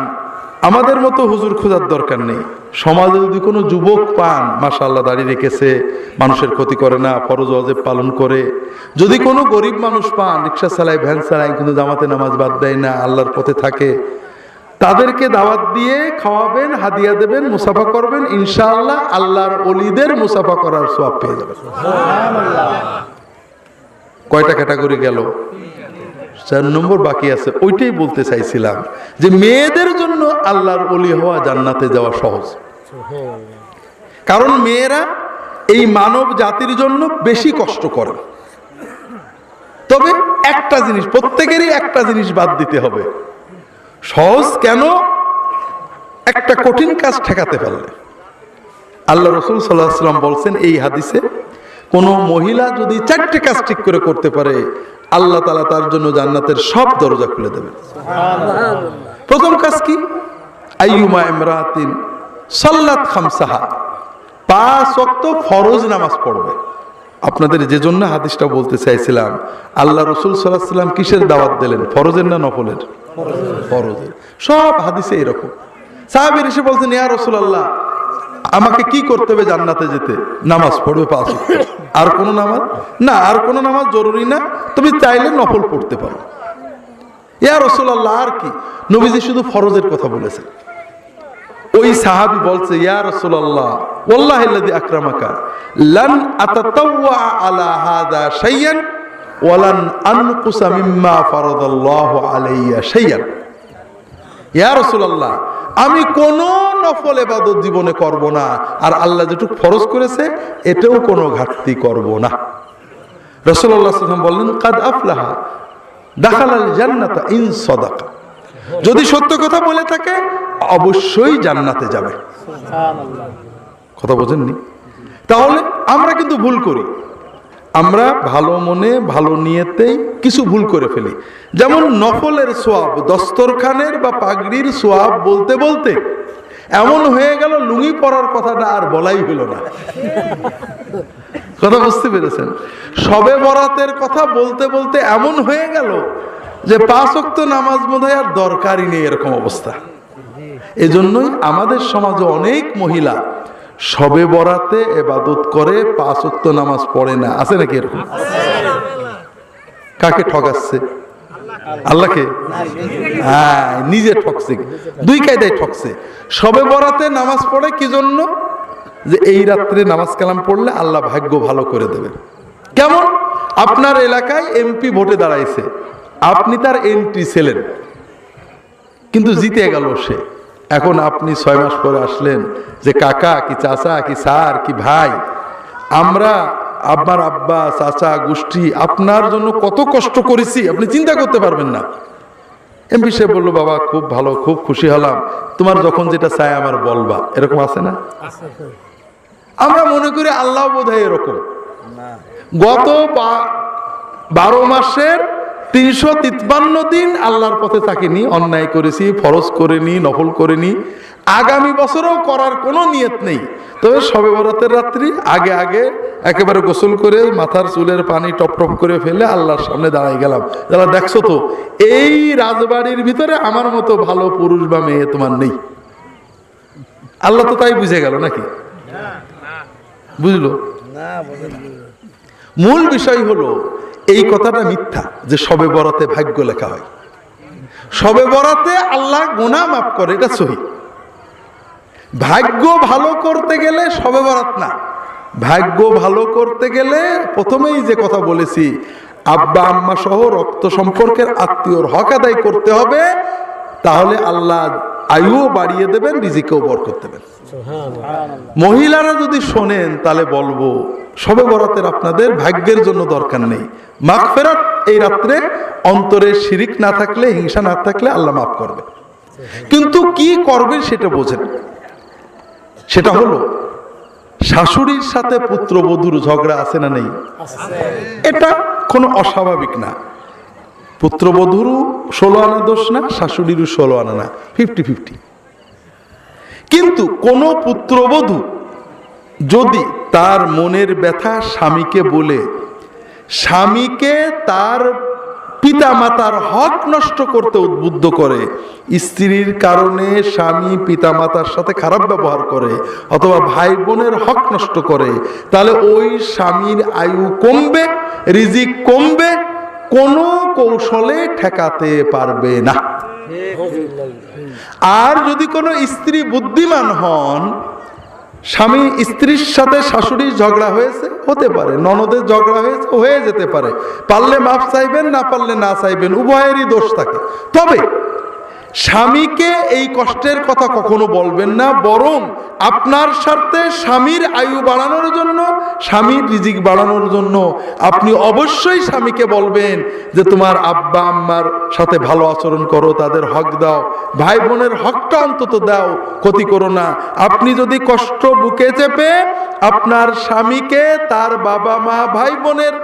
আমাদের মতো হুজুর খোঁজার দরকার নেই। সমাজে যদি কোনো যুবক পান, মাশাআল্লাহ দাঁড়িয়ে রেখেছে, মানুষের ক্ষতি করে না, ফরজ ওয়াজিব পালন করে, যদি কোনো গরিব মানুষ পান, রিক্সা চালায়, ভ্যান চালায়, কিন্তু জামাতে নামাজ বাদ দেয় না, আল্লাহর পথে থাকে, তাদেরকে দাওয়াত দিয়ে খাওয়াবেন, হাদিয়া দেবেন, মুসাফা করবেন, ইনশাআল্লাহ আল্লাহর ওলিদের মুসাফা করার সওয়াব পেয়ে যাবেন। কয়টা ক্যাটাগরি গেল? 4 নম্বর বাকি আছে। ওইটাই বলতে চাইছিলাম যে মেয়েদের জন্য আল্লাহর ওলি হওয়া জান্নাতে যাওয়া সহজ, কারণ মেয়েরা এই মানব জাতির জন্য বেশি কষ্ট করে। তবে একটা জিনিস, প্রত্যেকেরই একটা জিনিস বাদ দিতে হবে। সহজ কেন? একটা কঠিন কাজ ঠেকাতে পারলে। আল্লাহ রাসূল সাল্লাল্লাহু আলাইহি ওয়াসাল্লাম বলছেন এই হাদিসে, কোন মহিলা যদি 4টে কাজ ঠিক করে করতে পারে, আল্লাহ তাআলা তার জন্য জান্নাতের সব দরজা খুলে দেবেন। প্রথম কাজ কি? আইয়ুমা ইমরাতিন সাল্লাত খামসাহা, 5 ওয়াক্ত ফরজ নামাজ পড়বে। আপনাদের যে জন্য হাদিসটা বলতে চাইছিলাম, আল্লাহ রাসূল সাল্লাল্লাহু আলাইহি ওয়াসাল্লাম কিসের দাওয়াত দিলেন? ফরজের না নফলের? ফরজের। সব হাদিসে এরকম। সাহাবীরা এসে বলছেন, ইয়া রাসূলুল্লাহ, আমাকে কি করতে হবে জান্নাতে যেতে? নামাজ পড়বে 5 ওয়াক্ত। আর কোন নামাজ না? আর কোন নামাজ জরুরি না, তুমি চাইলে নফল পড়তে পারো। ইয়া রাসূলুল্লাহ, আর কি? নবীজি শুধু ফরজের কথা বলেছেন। ওই সাহাবী বলছে, ইয়া রাসূলুল্লাহ, ওয়াল্লাহিল্লাযী আকরামাকা লান আতাতাওয়া আলা হাযা শাইয়ান ওয়ালান আনকুসা মিম্মা ফারাদাল্লাহু আলাইয়া শাইয়ান। ইয়া রাসূলুল্লাহ, আমি কোন নফল ইবাদত জীবনে করব না, আর আল্লাহ যেটুকু ফরজ করেছে এটাও কোনো ঘাটতি করব না। রাসূলুল্লাহ সাল্লাল্লাহু আলাইহি ওয়াসাল্লাম বললেন, কাদ আফলাহা দাখালাল জান্নাতা ইন সাদাকা, যদি সত্য কথা বলে থাকে অবশ্যই জান্নাতে যাবে। সুবহানাল্লাহ। কথা বোঝেননি? তাহলে আমরা কিন্তু ভুল করি, আমরা ভালো মনে ভালো নিয়তেই কিছু ভুল করে ফেলি। যেমন নফলের সোয়াব, দস্তরখানের বা পাগড়ির সোয়াব বলতে বলতে এমন হয়ে গেল লুঙ্গি পরার কথাটা আর বলাই হলো না। কথা বুঝতে পেরেছেন? শবে বরাতের কথা বলতে বলতে এমন হয়ে গেল যে 5 ওয়াক্ত নামাজ বোধহয় আর দরকারই নেই, এরকম অবস্থা। এজন্যই আমাদের সমাজে অনেক মহিলা শবে বরাতে ইবাদত করে, 5 ওয়াক্ত নামাজ পড়ে না। আছে নাকি এরকম? কাকে ঠকাচ্ছে? আল্লাহকে? হ্যাঁ, নিজে ঠকছে। 2 কায়দায় ঠকছে। শবে বরাতে নামাজ পড়ে কি জন্য? যে এই রাত্রে নামাজ কালাম পড়লে আল্লাহ ভাগ্য ভালো করে দেবে। কেমন? আপনার এলাকায় এমপি ভোটে দাঁড়াইছে, আপনি তার এন্ট্রি ছিলেন, কিন্তু জিতে গেল সে। এখন আপনি 6 মাস পরে আসলেন যে কাকা কি চাচা কি স্যার কি ভাই, আমরা আপনার আব্বা চাচা গোষ্ঠী আপনার জন্য কত কষ্ট করেছি, আপনি চিন্তা করতে পারবেন না। এমপি সাহেব বললো, বাবা খুব ভালো, খুব খুশি হলাম, তোমার যখন যেটা চাই আমার বলবা। এরকম আছে না? আমরা মনে করি আল্লাহ বোধহয় এরকম। গত 12 মাসের 353 দিন আল্লাহর পথে থাকিনি, অন্যায় করেছি, ফরজ করিনি, নফল করিনি, আগামী বছরও করার কোনো নিয়ত নেই। তবে শবে বরাতের রাত্রি আগে আগে একেবারে গোসল করে মাথার চুলের পানি টপ টপ করে ফেলে আল্লাহর সামনে দাঁড়াই গেলাম, যারা দেখছো তো এই রাজবাড়ির ভিতরে আমার মতো ভালো পুরুষ বা মেয়ে তোমার নেই। আল্লাহ তো তাই বুঝে গেল নাকি? বুঝলো? মূল বিষয় হলো এই কথাটা মিথ্যা যে শবে বরাতে ভাগ্য লেখা হয়। শবে বরাতে আল্লাহ গুনাহ মাফ করে, এটা সহি। ভাগ্য ভালো করতে গেলে শবে বরাত না, ভাগ্য ভালো করতে গেলে প্রথমেই যে কথা বলেছি, আব্বা আম্মা সহ রক্ত সম্পর্কের আত্মীয়র হক আদায় করতে হবে, তাহলে আল্লাহ আয়ুও বাড়িয়ে দেবেন, রিজিকেও বরকত দেবেন। মহিলারা যদি শোনেন তাহলে বলবো শবে বরাতের আপনাদের ভাগ্যের জন্য দরকার নেই, মাগফিরাত এই রাত্রে অন্তরে শিরিক না থাকলে, হিংসা না থাকলে আল্লাহ মাফ করবে। কিন্তু কি করবেন সেটা বোঝেন। সেটা হলো শাশুড়ির সাথে পুত্রবধূর ঝগড়া আছে না নেই? এটা কোনো অস্বাভাবিক না। পুত্রবধূরও 16 আনা দোষ না, শাশুড়িরও 16 আনা না, 50-50। কিন্তু কোন পুত্রবধূ যদি তার মনের ব্যথা স্বামীকে বলে, স্বামীকে তার পিতা মাতার হক নষ্ট করতে উদ্বুদ্ধ করে, স্ত্রীর কারণে স্বামী পিতা মাতার সাথে খারাপ ব্যবহার করে অথবা ভাই বোনের হক নষ্ট করে, তাহলে ওই স্বামীর আয়ু কমবে, রিজিক কমবে, কোনো কৌশলে ঠেকাতে পারবে না। আর যদি কোনো স্ত্রী বুদ্ধিমান হন, স্বামী স্ত্রীর সাথে শাশুড়ির ঝগড়া হয়েছে, হতে পারে, ননদের ঝগড়া হয়েছে, হয়ে যেতে পারে, পারলে মাফ চাইবেন, না পারলে না চাইবেন, উভয়েরই দোষ থাকে। তবে স্বামীকে এই কষ্টের কথা কখনো বলবেন না, বরং আপনার স্বার্থে স্বামীর আয়ু বাড়ানোর জন্য, স্বামীর রিজিক বাড়ানোর জন্য আপনি অবশ্যই স্বামীকে বলবেন যে তোমার আব্বা আম্মার সাথে ভালো আচরণ করো, তাদের হক দাও, ভাই বোনের হকটা অন্তত দাও, ক্ষতি করো না। আপনি যদি কষ্ট বুকে চেপে আপনার স্বামীকে তার বাবা মা ভাই বোনের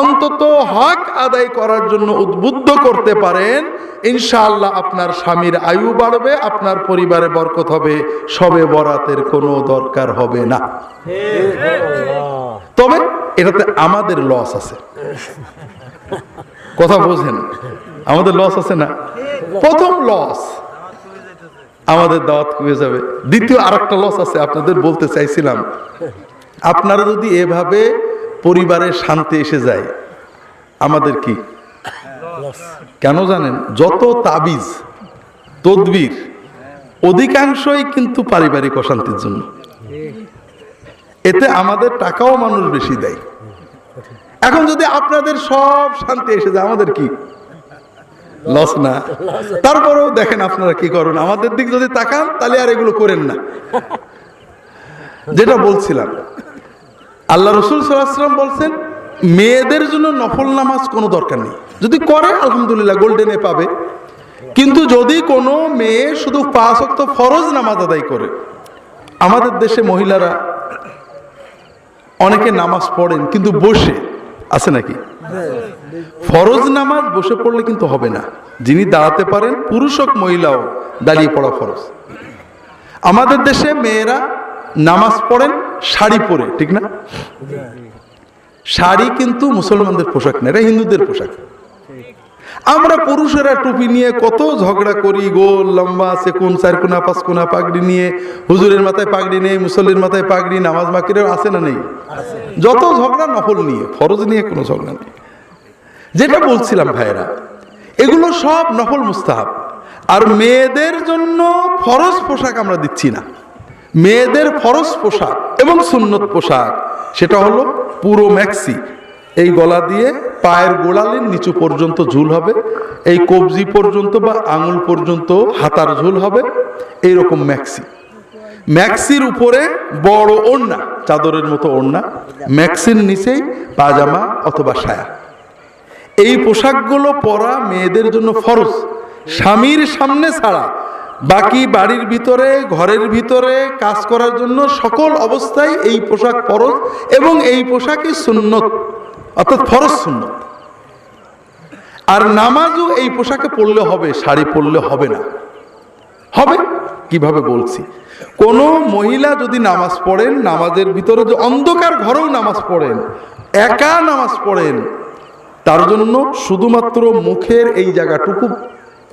অন্তত হক আদায় করার জন্য উদ্বুদ্ধ করতে পারেন, ইনশাআল্লাহ আপনার স্বামীর আয়ু বাড়বে, আপনার পরিবারে বরকত হবে, শবে বরাতের কোনো দরকার হবে না। তবে এটাতে আমাদের লস আছে, কথা বোঝেন, আমাদের লস আছে না? প্রথম লস আমাদের দাওয়াত কমে যাবে। দ্বিতীয় আরেকটা লস আছে, আপনাদের বলতে চাইছিলাম, আপনারা যদি এভাবে পরিবারের শান্তি এসে যায়, আমাদের কি কেন জানেন? যত তাবিজ তদবির অধিকাংশই কিন্তু পারিবারিক অশান্তির জন্য। এতে আমাদের টাকাও মানুষ বেশি দেয়। এখন যদি আপনাদের সব শান্তি এসে যায়, আমাদের কি লস না? তারপরেও দেখেন আপনারা কি করেন, আমাদের দিক যদি তাকান তাহলে আর এগুলো করেন না। যেটা বলছিলাম, আল্লাহ রসুল সাল্লাল্লাহু আলাইহি ওয়াসাল্লাম বলছেন মেয়েদের জন্য নফল নামাজ কোনো দরকার নেই, যদি করে আলহামদুলিল্লাহ গোল্ডেনে পাবে। কিন্তু যদি কোনো মেয়ে শুধু 5 ওয়াক্ত ফরজ নামাজ আদায় করে, আমাদের দেশে মহিলারা অনেকে নামাজ পড়েন কিন্তু বসে, আছে নাকি? ফরজ নামাজ বসে পড়লে কিন্তু হবে না, যিনি দাঁড়াতে পারেন, পুরুষ হোক মহিলা হোক, দাঁড়িয়ে পড়া ফরজ। আমাদের দেশে মেয়েরা নামাজ পড়েন শাড়ি পরে, ঠিক না? শাড়ি কিন্তু মুসলমানদের পোশাক না, এটা হিন্দুদের পোশাক। আমরা পুরুষেরা টুপি নিয়ে কত ঝগড়া করি, গোল লম্বা আছে, কোন 4 কোনা 5 কোনা পাগড়ি নিয়ে, হুজুরের মাথায় পাগড়ি নেই, মুসল্লির মাথায় পাগড়ি, নামাজ বাকিরেও আছে না নেই? যত ঝগড়া নফল নিয়ে, ফরজ নিয়ে কোনো ঝগড়া নেই। যেটা বলছিলাম ভাইয়েরা, এগুলো সব নফল মুস্তাহাব। আর মেয়েদের জন্য ফরজ পোশাক আমরা দিচ্ছি না। মেয়েদের ফরজ পোশাক এবং সুন্নত পোশাক সেটা হলো পুরো ম্যাক্সি, এই গলা দিয়ে পায়ের গোড়ালির নিচু পর্যন্ত ঝুল হবে, এই কবজি পর্যন্ত বা আঙুল পর্যন্ত হাতার ঝুল হবে, এইরকম ম্যাক্সি। ম্যাক্সির উপরে বড় ওড়না, চাদরের মতো ওড়না, ম্যাক্সির নিচেই পাজামা অথবা সায়া। এই পোশাকগুলো পরা মেয়েদের জন্য ফরজ, স্বামীর সামনে ছাড়া বাকি বাড়ির ভিতরে, ঘরের ভিতরে কাজ করার জন্য সকল অবস্থায় এই পোশাক ফরজ, এবং এই পোশাকই সুন্নত, অর্থাৎ ফরজ সুন্নত। আর নামাজও এই পোশাকে পড়লে হবে, শাড়ি পরলে হবে না। হবে কিভাবে বলছি, কোনো মহিলা যদি নামাজ পড়েন, নামাজের ভিতরে যে অন্ধকার ঘরেও নামাজ পড়েন, একা নামাজ পড়েন, তার জন্য শুধুমাত্র মুখের এই জায়গাটুকু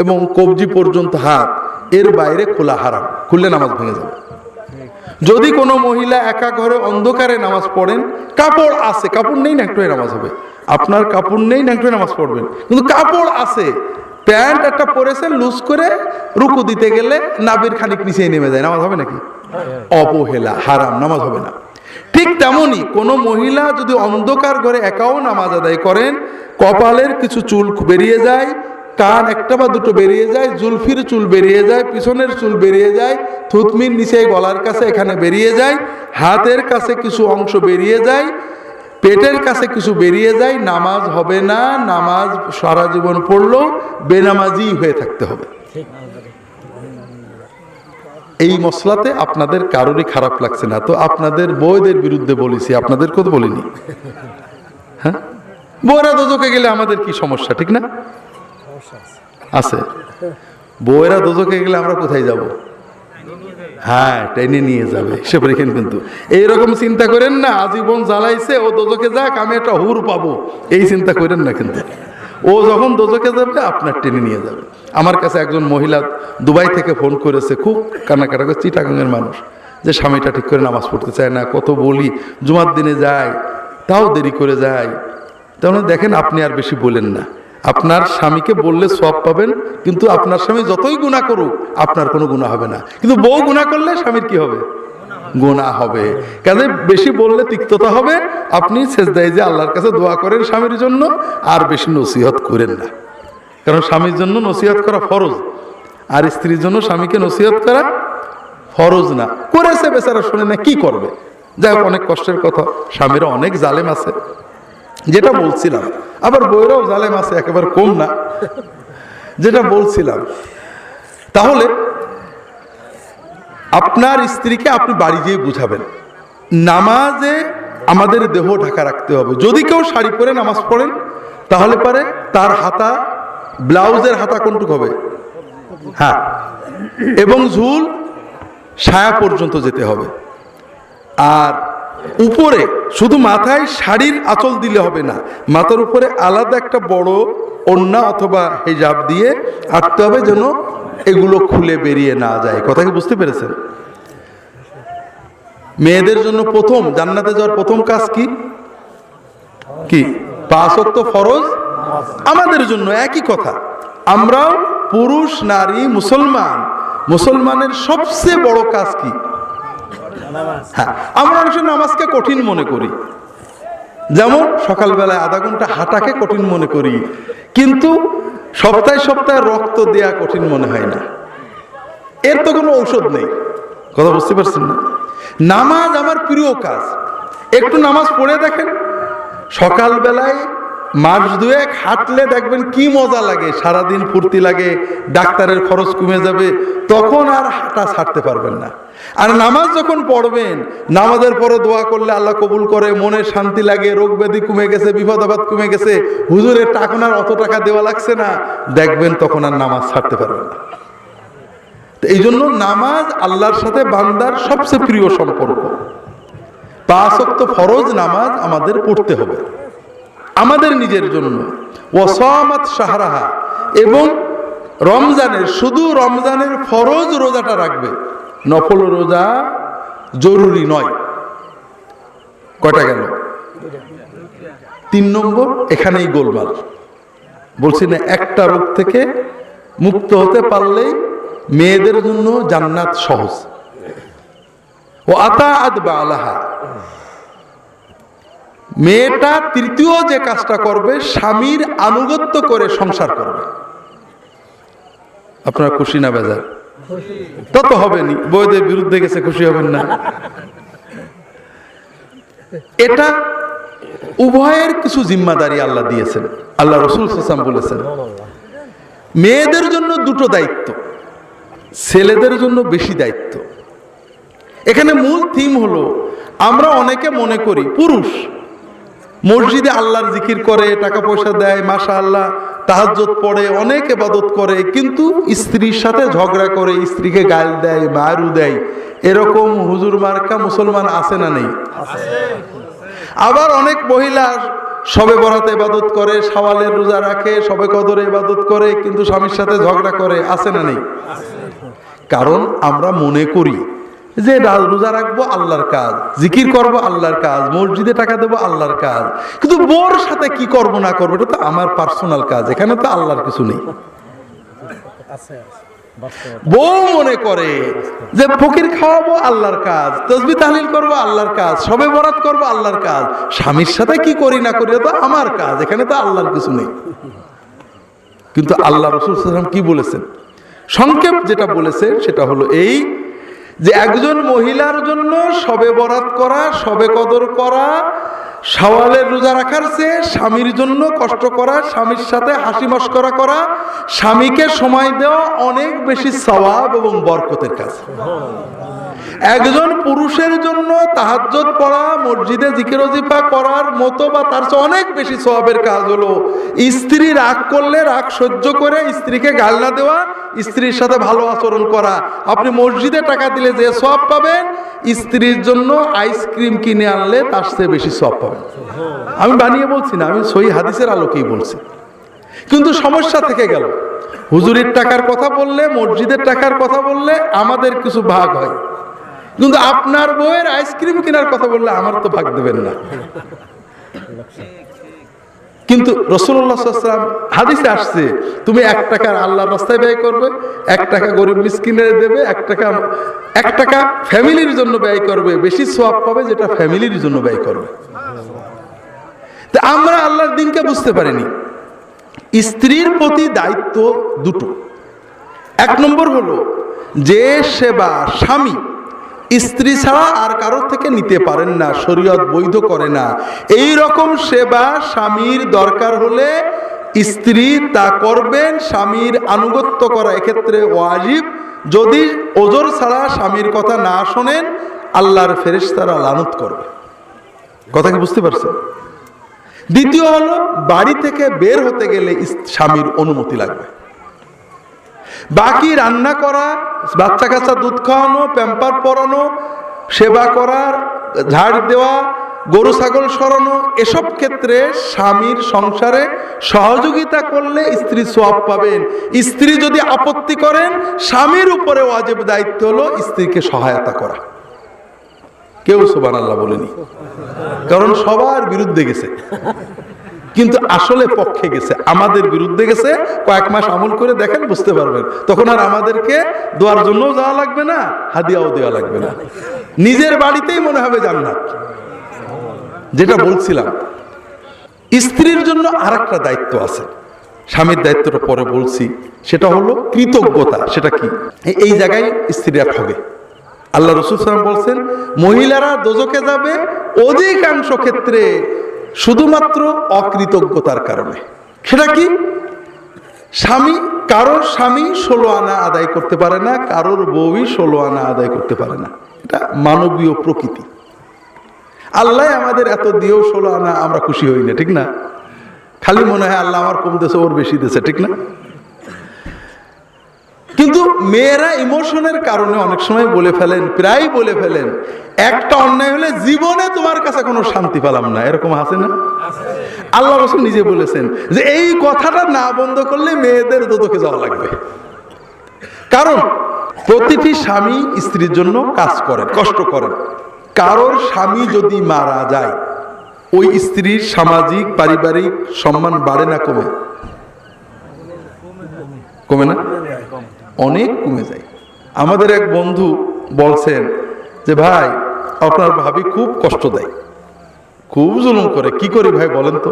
এবং কবজি পর্যন্ত হাত, এর বাইরে খোলা হারাম, খুললে নামাজ ভেঙে যাবে। যদি কোনো মহিলা একা ঘরে অন্ধকারে নামাজ পড়েন, কাপড় আছে, কাপড় নেই ন্যাংটোয় নামাজ হবে, আপনার কাপড় নেই ন্যাংটোয় নামাজ পড়বেন, কিন্তু কাপড় আছে, প্যান্ট একটা পরেছেন লুজ করে, রুকু দিতে গেলে নাবির খানিক নিচে নেমে যায়, নামাজ হবে নাকি? অবহেলা, হারাম, নামাজ হবে না। ঠিক তেমনি কোনো মহিলা যদি অন্ধকার ঘরে একাও নামাজ আদায় করেন, কপালের কিছু চুল বেরিয়ে যায়, কান একটা বা দুটো বেরিয়ে যায়, জুলফির চুল বেরিয়ে যায়, পিছনের চুল বেরিয়ে যায়, থুতমির নিচে গলার কাছে এখানে বেরিয়ে যায়, হাতের কাছে কিছু অংশ বেরিয়ে যায়, পেটের কাছে কিছু বেরিয়ে যায়, নামাজ হবে না। নামাজ সারা জীবন পড়লেও বেনামাজি হয়ে থাকতে হবে। এই মসলাতে আপনাদের কারোরই খারাপ লাগছে না তো? আপনাদের বউদের বিরুদ্ধে বলেছি, আপনাদের কথা বলিনি। হ্যাঁ, বউরা দোজকে গেলে আমাদের কি সমস্যা, ঠিক না? আছে, বউয়েরা দোজকে গেলে আমরা কোথায় যাব? হ্যাঁ, টেনে নিয়ে যাবে, সে রেখেন। কিন্তু এইরকম চিন্তা করেন না আজীবন জ্বালাইছে ও দোজকে যাক, আমি একটা হুর পাবো, এই চিন্তা করেন না। কিন্তু ও যখন দোজকে যাবে আপনার টেনে নিয়ে যাবে। আমার কাছে একজন মহিলা দুবাই থেকে ফোন করেছে, খুব কান্নাকাটা করে, চিটাগাঙের মানুষ, যে স্বামীটা ঠিক করে নামাজ পড়তে চায় না, কত বলি, জুমার দিনে যায় তাও দেরি করে যায়। তাহলে দেখেন, আপনি আর বেশি বলেন না, আপনার স্বামীকে বললে সওয়াব পাবেন, কিন্তু আপনার স্বামী যতই গুনাহ করুক আপনার কোনো গুনাহ হবে না, কিন্তু বউ গুনাহ করলে স্বামীর কি হবে? গুনাহ হবে। কাজে বেশি বললে তিক্ততা হবে। আপনি সেজদায় যে আল্লাহর কাছে দোয়া করেন স্বামীর জন্য, আর বেশি নসিহত করেন না, কারণ স্বামীর জন্য নসিহত করা ফরজ, আর স্ত্রীর জন্য স্বামীকে নসিহত করা ফরজ না। করেছে বেচারা, শুনে না, কি করবে? যাই হোক, অনেক কষ্টের কথা, স্বামীরা অনেক জালেম আছে, যেটা বলছিলাম। আবার বইরাও জালেম আছে, একেবারে কম না, যেটা বলছিলাম। তাহলে আপনার স্ত্রীকে আপনি বাড়ি যেয়ে বুঝাবেন, নামাজে আমাদের দেহ ঢাকা রাখতে হবে। যদি কেউ শাড়ি পরে নামাজ পড়েন, তাহলে পারে তার হাতা, ব্লাউজের হাতা কোনটুকু হবে? হ্যাঁ, এবং ঝুল ছায়া পর্যন্ত যেতে হবে। আর উপরে শুধু মাথায় শাড়ির আঁচল দিলে হবে না, মাথার উপরে আলাদা একটা বড় ওড়না অথবা হিজাব দিয়ে আটতে হবে, যেন এগুলো খুলে বেরিয়ে না যায়। কথা কি বুঝতে পেরেছেন? মেয়েদের জন্য প্রথম জান্নাতে যাওয়ার প্রথম কাজ কি? কি? 5 ওয়াক্ত ফরজ। আমাদের জন্য একই কথা, আমরাও পুরুষ নারী মুসলমানের সবচেয়ে বড় কাজ কি? হ্যাঁ, আমরা অনেক নামাজকে কঠিন মনে করি, যেমন সকালবেলায় আধা ঘন্টা হাঁটাকে কঠিন মনে করি, কিন্তু সপ্তাহে সপ্তাহে রক্ত দেয়া কঠিন মনে হয় না। এর তো কোনো ঔষধ নেই। কথা বুঝতে পারছেন না? নামাজ আমার প্রিয় কাজ। একটু নামাজ পড়ে দেখেন, সকালবেলায় মাস দুয়েক হাঁটলে দেখবেন কি মজা লাগে, সারাদিন ফুর্তি লাগে, ডাক্তারের খরচ কমে যাবে, তখন আর হাঁটা ছাড়তে পারবেন না। আর নামাজ যখন পড়বেন, নামাজের পরে দোয়া করলে আল্লাহ কবুল করে, মনে শান্তি লাগে, রোগ ব্যাধি কমে গেছে, বিপদ আপদ কমে গেছে, হুজুরের টাকা অত টাকা দেওয়া লাগছে না, দেখবেন তখন আর নামাজ ছাড়তে পারবেন না। এই জন্য নামাজ আল্লাহর সাথে বান্দার সবচেয়ে প্রিয় সম্পর্ক। 5 ওয়াক্ত ফরজ নামাজ আমাদের পড়তে হবে আমাদের নিজের জন্য। ওয়াসামাত শাহরাহা, এবং রমজানের, শুধু রমজানের ফরজ রোজাটা রাখবে, নফল রোজা জরুরি নয়। কয়টা গেল? 3 নম্বর। এখানেই গোলমাল। বলছি না, একটা রোগ থেকে মুক্ত হতে পারলেই মেয়েদের জন্য জান্নাত সহজ। ও আতাআত বালাহা, মেয়েটা তৃতীয় যে কাজটা করবে, স্বামীর আনুগত্য করে সংসার করবে। আপনারা খুশি না বেজার? তত হবেনি, বউদের বিরুদ্ধে গেছে, খুশি হবেন না। এটা উভয়ের কিছু জিম্মাদারি আল্লাহ দিয়েছেন। আল্লাহ রাসূল সাল্লাল্লাহু আলাইহি ওয়াসাল্লাম বলেছেন, মেয়েদের জন্য 2টো দায়িত্ব, ছেলেদের জন্য বেশি দায়িত্ব। এখানে মূল থিম হলো, আমরা অনেকে মনে করি পুরুষ মসজিদে আল্লাহর জিকির করে, টাকা পয়সা দেয়, মাশাআল্লাহ, তাহাজ্জুদ পড়ে, অনেক ইবাদত করে, কিন্তু স্ত্রীর সাথে ঝগড়া করে, স্ত্রীকে গাল দেয়, মারু দেয়। এরকম হুজুর মার্কা মুসলমান আছে না নেই? আবার অনেক মহিলা শবে বরাতে ইবাদত করে, শাওয়ালের রোজা রাখে, শবে কদরে ইবাদত করে, কিন্তু স্বামীর সাথে ঝগড়া করে, আছে না নেই? কারণ আমরা মনে করি যে রোজা রাখবো আল্লাহর কাজ, জিকির করবো আল্লাহর কাজ, মসজিদে টাকা দেবো আল্লাহর কাজ, কিন্তু বোর সাথে কি করবো না করবো এটা তো আমার পার্সোনাল কাজ, এখানে তো আল্লাহর কিছু নেই। বউ মনে করে যে ফকির খাওয়াবো আল্লাহর কাজ, তাসবিহ তাহলিল করবো আল্লাহর কাজ, শবে বরাত করবো আল্লাহর কাজ, স্বামীর সাথে কি করি না করি তো আমার কাজ, এখানে তো আল্লাহর কিছু নেই। কিন্তু আল্লাহ রাসূল সাল্লাল্লাহু আলাইহি ওয়াসাল্লাম কি বলেছেন? সংক্ষেপ যেটা বলেছেন সেটা হলো এই যে একজন মহিলার জন্য শবে বরাত করা, শবে কদর করা, শাওয়ালের রোজা রাখার চেয়ে স্বামীর জন্য কষ্ট করা, স্বামীর সাথে হাসি মশকরা করা, স্বামীকে সময় দেওয়া অনেক বেশি সওয়াব এবং বরকতের কাজ। একজন পুরুষের জন্য তাহাজ্জুদ পড়া, মসজিদে জিকির ওজিফা করার মতো বা তার চেয়ে অনেক বেশি সওয়াবের কাজ হলো স্ত্রী রাগ করলে রাগ সহ্য করে স্ত্রীকে গাল না দেওয়া, স্ত্রীর সাথে ভালো আচরণ করা। আপনি মসজিদে টাকা দিলে যে সওয়াব পাবেন, স্ত্রীর জন্য আইসক্রিম কিনে আনলে তার চেয়ে বেশি সওয়াব পাবেন। আমি বানিয়ে বলছি না, আমি সহি হাদিসের আলোকেই বলছি। কিন্তু সমস্যা থেকে গেল, হুজুরের টাকার কথা বললে, মসজিদের টাকার কথা বললে আমাদের কিছু ভাগ হয়, কিন্তু আপনার বউয়ের আইসক্রিম কেনার কথা বললে আমার তো ভাগ দেবেন না। কিন্তু রাসূলুল্লাহ সাল্লাল্লাহু আলাইহি ওয়াসাল্লাম হাদিসে আসছে, তুমি 1 টাকা আল্লাহর রাস্তায় ব্যয় করবে, 1 টাকা গরিব মিসকিনের দেবে, 1 টাকা ফ্যামিলির জন্য ব্যয় করবে, বেশি সওয়াব পাবে যেটা ফ্যামিলির জন্য ব্যয় করবে। তা আমরা আল্লাহর দ্বীনকে বুঝতে পারিনি। স্ত্রীর প্রতি দায়িত্ব দুটো। 1 নম্বর হলো যে সেবা স্বামী স্ত্রী ছাড়া আর কারোর থেকে নিতে পারেন না, শরীয়ত বৈধ করে না, এই রকম সেবা স্বামীর দরকার হলে স্ত্রী তা করবেন। স্বামীর আনুগত্য করা এক্ষেত্রে ওয়াজিব। যদি ওজর ছাড়া স্বামীর কথা না শোনেন, আল্লাহর ফেরেশতারা লানত করবে। কথা কি বুঝতে পারছেন? দ্বিতীয় হলো বাড়ি থেকে বের হতে গেলে স্বামীর অনুমতি লাগবে। বাকি রান্না করা, বাচ্চা কাচ্চা দুধ খাওয়ানো, প্যাম্পার পরানো, সেবা করার, ঝাড় দেওয়া, গরু ছাগল সরানো, এসব ক্ষেত্রে স্বামীর সংসারে সহযোগিতা করলে স্ত্রী সওয়াব পাবেন। স্ত্রী যদি আপত্তি করেন, স্বামীর উপরে ওয়াজিব দায়িত্ব হলো স্ত্রীকে সহায়তা করা। কেউ সুবহানাল্লাহ বলেনি, কারণ সবার বিরুদ্ধে গেছে, কিন্তু আসলে পক্ষে গেছে, আমাদের বিরুদ্ধে গেছে। কয়েক মাস আমল করে দেখেন, বুঝতে পারবেন। তখন আর আমাদেরকে দোয়ার জন্য যাওয়া লাগবে না, হাদিয়াও দেওয়া লাগবে না, নিজের বাড়িতেই মনে হবে জান্নাত। যেটা বলছিলাম, স্ত্রীর জন্য আরেকটা দায়িত্ব আছে, স্বামীর দায়িত্বটা পরে বলছি, সেটা হলো কৃতজ্ঞতা। সেটা কি? এই জায়গায় স্ত্রীরা ঠগে। আল্লাহ রাসূল সাল্লাল্লাহু আলাইহি ওয়াসাল্লাম বলছেন, মহিলারা দোজখে যাবে অধিকাংশ ক্ষেত্রে শুধুমাত্র অকৃতজ্ঞতার কারণে। সেটা কি? কারোর স্বামী 16 আনা আদায় করতে পারে না, কারোর বউই 16 আনা আদায় করতে পারে না। এটা মানবীয় প্রকৃতি। আল্লাহ আমাদের এত দিয়েও 16 আনা আমরা খুশি হই না, ঠিক না? খালি মনে হয় আল্লাহ আমার কম দেশে, ওর বেশি দেশে, ঠিক না? কিন্তু মেয়েরা ইমোশনের কারণে অনেক সময় বলে ফেলেন, প্রায় বলে ফেলেন, একটা অন্যায় হলে জীবনে তোমার কাছে কোনো শান্তি পেলাম না, এরকম আছে না? আল্লাহ রাসূল নিজে বলেছেন যে এই কথাটা না বন্ধ করলে মেয়েদের দোজখে যাওয়া লাগবে। কারণ প্রতিটি স্বামী স্ত্রীর জন্য কাজ করেন, কষ্ট করেন। কারোর স্বামী যদি মারা যায়, ওই স্ত্রীর সামাজিক পারিবারিক সম্মান বাড়ে না কমে? কমে না? অনেক কমে যায়। আমাদের এক বন্ধু বলছেন যে ভাই, আপনার ভাবি খুব কষ্ট দেয়, খুব জুলুম করে, কি করি ভাই বলেন তো?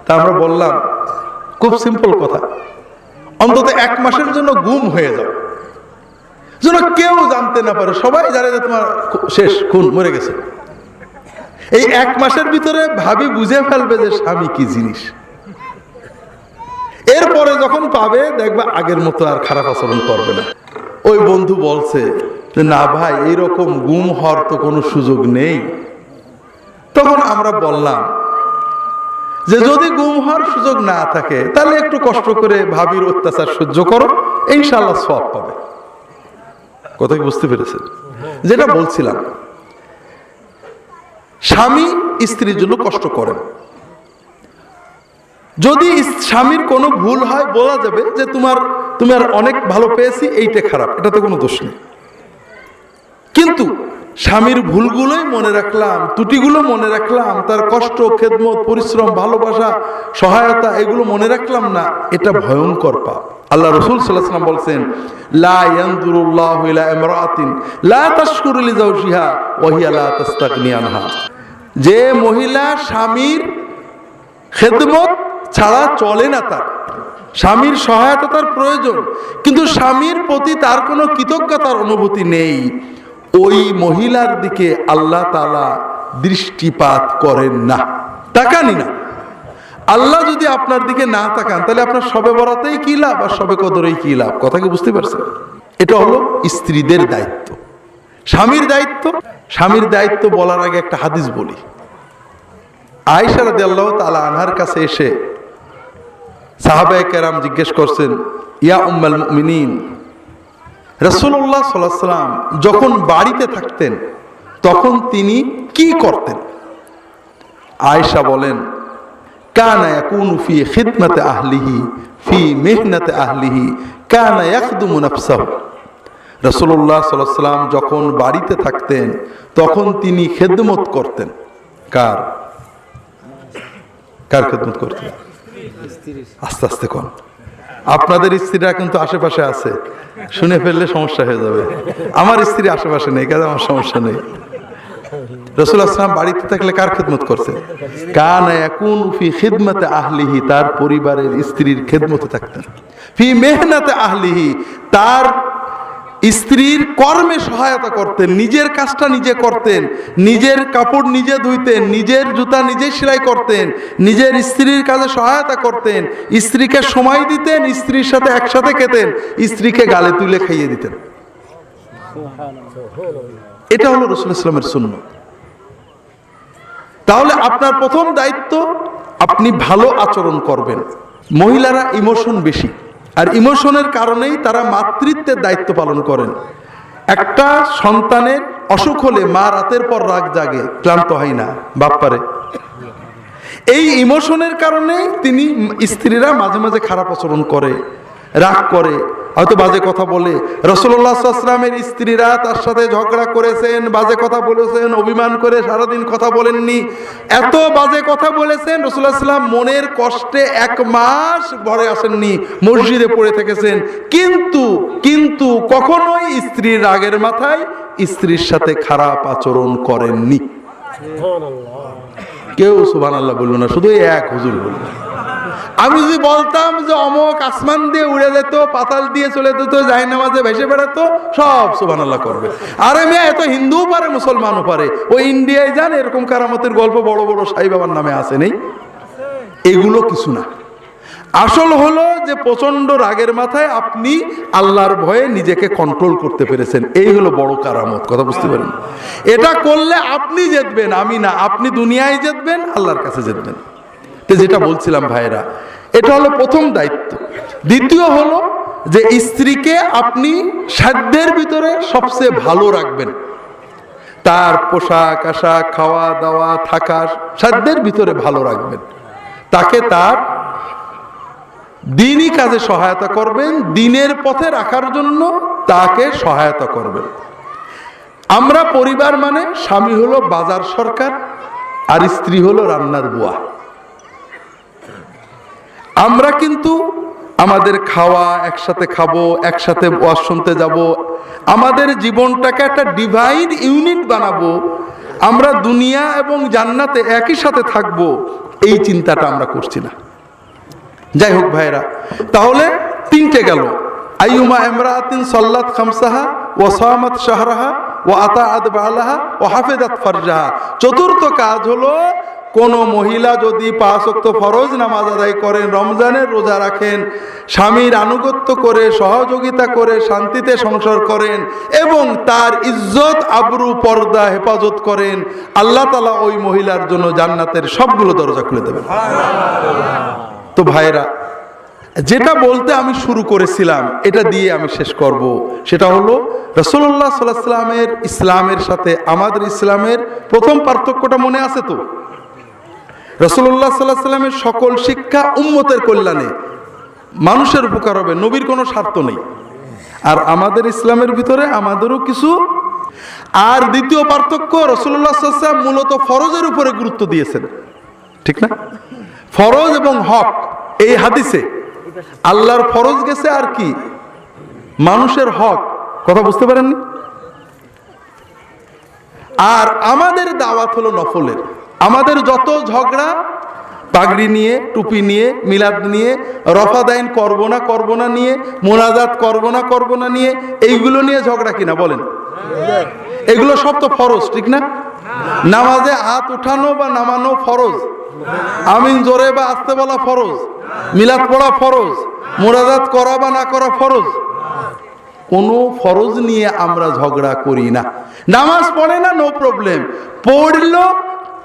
তা আমরা বললাম, খুব সিম্পল কথা, অন্তত 1 মাসের জন্য গুম হয়ে যাও, যেন কেউ জানতে না পারে, সবাই জানে যে তোমার শেষ, খুন, মরে গেছে। এই 1 মাসের ভিতরে ভাবি বুঝে ফেলবে যে স্বামী কি জিনিস। এরপরে যখন পাবে দেখবা আগের মতো আর খারাপ আচরণ করবে না। ওই বন্ধু বলছে যে না ভাই, এইরকম গুম হওয়ার তো কোনো সুযোগ নেই। তখন আমরা বললাম যে যদি গুম হওয়ার সুযোগ না থাকে, তাহলে একটু কষ্ট করে ভাবির অত্যাচার সহ্য করো, ইনশাআল্লাহ সওয়াব পাবে। কথা কি বুঝতে পেরেছেন? যেটা বলছিলাম, স্বামী স্ত্রীর জন্য কষ্ট করেন। যদি স্বামীর কোনো ভুল হয়, বলা যাবে যে তোমার অনেক ভালো পেয়েছি, এইটা খারাপ, এটাতে কোনো দোষ নেই। কিন্তু স্বামীর ভুলগুলোই মনে রাখলাম, ত্রুটিগুলো মনে রাখলাম, তার কষ্ট, খেদমত, পরিশ্রম, ভালোবাসা, সহায়তা এগুলো মনে রাখলাম না, এটা ভয়ঙ্কর পাপ। আল্লাহ রাসূল সাল্লাল্লাহু আলাইহি ওয়াসাল্লাম বলছেন, লা ইয়ানজুরুল্লাহু ইলা ইমরাআতিন লা তাশকুরু লিজাওজিহা ওয়া হিয়া লা তাস্তাগনি আনহা। যে মহিলা স্বামীর খেদমত ছাড়া চলে না, তার স্বামীর সহায়তা তার প্রয়োজন, কিন্তু স্বামীর প্রতি তার কোনো কৃতজ্ঞতার অনুভূতি নেই, ওই মহিলার দিকে আল্লাহ তাআলা দৃষ্টিপাত করেন না, তাকানি না। আল্লাহ যদি আপনার দিকে না তাকান তাহলে আপনার শবে বরাতেই কি লাভ আর শবে কদরেই কি লাভ? কথা কি বুঝতে পারছেন? এটা হলো স্ত্রীদের দায়িত্ব। স্বামীর দায়িত্ব, স্বামীর দায়িত্ব বলার আগে একটা হাদিস বলি। আয়েশা রাদিয়াল্লাহু তাআলা আনহার কাছে এসে সাহাবায়ে কেরাম জিজ্ঞেস করছেন, ইয়া উম্মাল মুমিনিন, রাসূলুল্লাহ সাল্লাল্লাহু আলাইহি ওয়াসাল্লাম যখন বাড়িতে থাকতেন তখন তিনি কি করতেন? আয়েশা বলেন, কানা ইয়াকুনু ফি খিদমাতি আহলিহি ফি মিহনাতি আহলিহি কানা ইয়াখদুমু নাফসাহু। রাসূলুল্লাহ সাল্লাল্লাহু আলাইহি ওয়াসাল্লাম যখন বাড়িতে থাকতেন তখন তিনি খেদমত করতেন। কার কার খেদমত করতেন? আস্তে আস্তে কোন, আপনাদের স্ত্রীরা কিন্তু আশেপাশে আছে, শুনে ফেললে সমস্যা হয়ে যাবে। আমার স্ত্রী আশেপাশে নেই, কাজে আমার সমস্যা নেই। রাসূলুল্লাহ সাল্লাল্লাহু আলাইহি ওয়াসাল্লাম বাড়িতে থাকলে কার খেদমত করতেন? কানা ইয়াকুনু ফি খিদমাতি আহলিহি, তার পরিবারের স্ত্রীর খেদমতে থাকতেন। ফি মেহনাতি আহলিহি, তার স্ত্রীর কর্মে সহায়তা করতেন, নিজের কাজটা নিজে করতেন, নিজের কাপড় নিজে ধুইতেন, নিজের জুতা নিজে সেলাই করতেন, নিজের স্ত্রীর কাজে সহায়তা করতেন, স্ত্রীকে সময় দিতেন, স্ত্রীর সাথে একসাথে খেতেন, স্ত্রীকে গালে তুলে খাইয়ে দিতেন। এটা হলো রাসূলুল্লাহ সাল্লাল্লাহু আলাইহি ওয়াসাল্লামের সুন্নাত। তাহলে আপনার প্রথম দায়িত্ব, আপনি ভালো আচরণ করবেন। মহিলারা ইমোশন বেশি, আর ইমোশনের কারণেই তারা মাতৃত্বের দায়িত্ব পালন করেন। একটা সন্তানের অসুখ হলে মা রাতের পর রাত জাগে, ক্লান্ত হয় না, বাপ্পারে। এই ইমোশনের কারণে তিনি স্ত্রীরা মাঝে মাঝে খারাপ আচরণ করে, রাগ করে, হয়তো বাজে কথা বলে। রাসূলুল্লাহ সাল্লাল্লাহু আলাইহি ওয়াসাল্লামের স্ত্রীরা তার সাথে ঝগড়া করেছেন, বাজে কথা বলেছেন, অভিমান করে সারাদিন কথা বলেননি, এত বাজে কথা বলেছেন। রাসূলুল্লাহ সাল্লাল্লাহু আলাইহি ওয়াসাল্লাম মনের কষ্টে 1 মাস ঘরে আসেননি, মসজিদে পড়ে থেকেছেন, কিন্তু কখনোই স্ত্রীর রাগের মাথায় স্ত্রীর সাথে খারাপ আচরণ করেননি। কেউ সুবহানাল্লাহ বলল না, শুধু এক হুজুর বলল। আমি যদি বলতাম যে অমক আসমান দিয়ে উড়ে যেত, পাতাল দিয়ে চলে যেত, জাহান্নামে ভেসে বেড়াতো, সব সুবহানাল্লাহ করবে। আরে মেয়ে, এত হিন্দুও পারে, মুসলমানও পারে। ওই ইন্ডিয়ায় যান, এরকম কারামতের গল্প বড় বড় সাই বাবার নামে আছে, নেই? এগুলো কিছু না। আসল হলো যে প্রচন্ড রাগের মাথায় আপনি আল্লাহর ভয়ে নিজেকে কন্ট্রোল করতে পেরেছেন, এই হলো বড় কারামত। কথা বুঝতে পারেন? এটা করলে আপনি জিতবেন, আমি না। আপনি দুনিয়ায় জিতবেন, আল্লাহর কাছে জিতবেন। যেটা বলছিলাম ভাইরা, এটা হলো প্রথম দায়িত্ব। দ্বিতীয় হলো যে স্ত্রীকে আপনি সাধ্যের ভিতরে সবচেয়ে ভালো রাখবেন। তার পোশাক আশাক, খাওয়া দাওয়া, থাকা সাধ্যের ভিতরে ভালো রাখবেন। তাকে তার দ্বীনি কাজে সহায়তা করবেন, দ্বীনের পথে রাখার জন্য তাকে সহায়তা করবেন। আমরা পরিবার মানে স্বামী হলো বাজার সরকার আর স্ত্রী হলো রান্নার বুয়া। আমরা কিন্তু আমাদের খাওয়া একসাথে খাবো, একসাথে ওয়াজ শুনতে যাব, আমাদের জীবনটাকে একটা ডিভাইন ইউনিট বানাবো, আমরা দুনিয়া এবং জান্নাতে একই সাথে থাকবো, এই চিন্তাটা আমরা করছি না। যাই হোক ভাইরা, তাহলে 3টে গেল। আইয়ুমা ইমরাআতিন সাল্লাত খামসাহা ওয়া সামাত শাহরাহা ওয়া আতাআত বালাহা ওয়া হাফিজাত ফারজাহা। চতুর্থ কাজ হলো, কোন মহিলা যদি 5 ওয়াক্ত ফরজ নামাজ আদায় করেন, রমজানের রোজা রাখেন, স্বামীর আনুগত্য করে, সহযোগিতা করে, শান্তিতে সংসার করেন এবং তার ইজ্জত আবরু পর্দা হেফাজত করেন, আল্লাহ তাআলা ওই মহিলার জন্য জান্নাতের সবগুলো দরজা খুলে দেবেন। তো ভাইরা, যেটা বলতে আমি শুরু করেছিলাম এটা দিয়ে আমি শেষ করব, সেটা হলো রাসূলুল্লাহ সাল্লাল্লাহু আলাইহি ওয়াসাল্লামের ইসলামের সাথে আমাদের ইসলামের প্রথম পার্থক্যটা মনে আছে তো? রাসূলুল্লাহ সাল্লাল্লাহু আলাইহি ওয়াসাল্লামের সকল শিক্ষা উম্মতের কল্যাণে, মানুষের উপকার হবে, নবীর কোনো স্বার্থ নেই। আর আমাদের ইসলামের ভিতরে আমাদেরও কিছু আর দ্বিতীয় পার্থক্য, রাসূলুল্লাহ সাল্লাল্লাহু আলাইহি ওয়াসাল্লাম মূলত ফরজের উপরে গুরুত্ব দিয়েছেন, ঠিক না? ফরজ এবং হক, এই হাদিসে আল্লাহর ফরজ গেছে আর কি মানুষের হক। কথা বুঝতে পারেননি? আর আমাদের দাওয়াত হলো নফলের। আমাদের যত ঝগড়া পাগড়ি নিয়ে, টুপি নিয়ে, মিলাদ নিয়ে, রফাদাইন করব না নিয়ে, মোনাজাত করব না নিয়ে, এইগুলো নিয়ে ঝগড়া কিনা বলেন? এগুলো সব তো ফরজ, ঠিক না? নামাজে হাত উঠানো বা নামানো ফরজ, আমিন জোরে বা আস্তে বলা ফরজ, মিলাদ পড়া ফরজ, মোনাজাত করা বা না করা ফরজ। কোনো ফরজ নিয়ে আমরা ঝগড়া করি না। নামাজ পড়ে না, নো প্রবলেম, পড়লো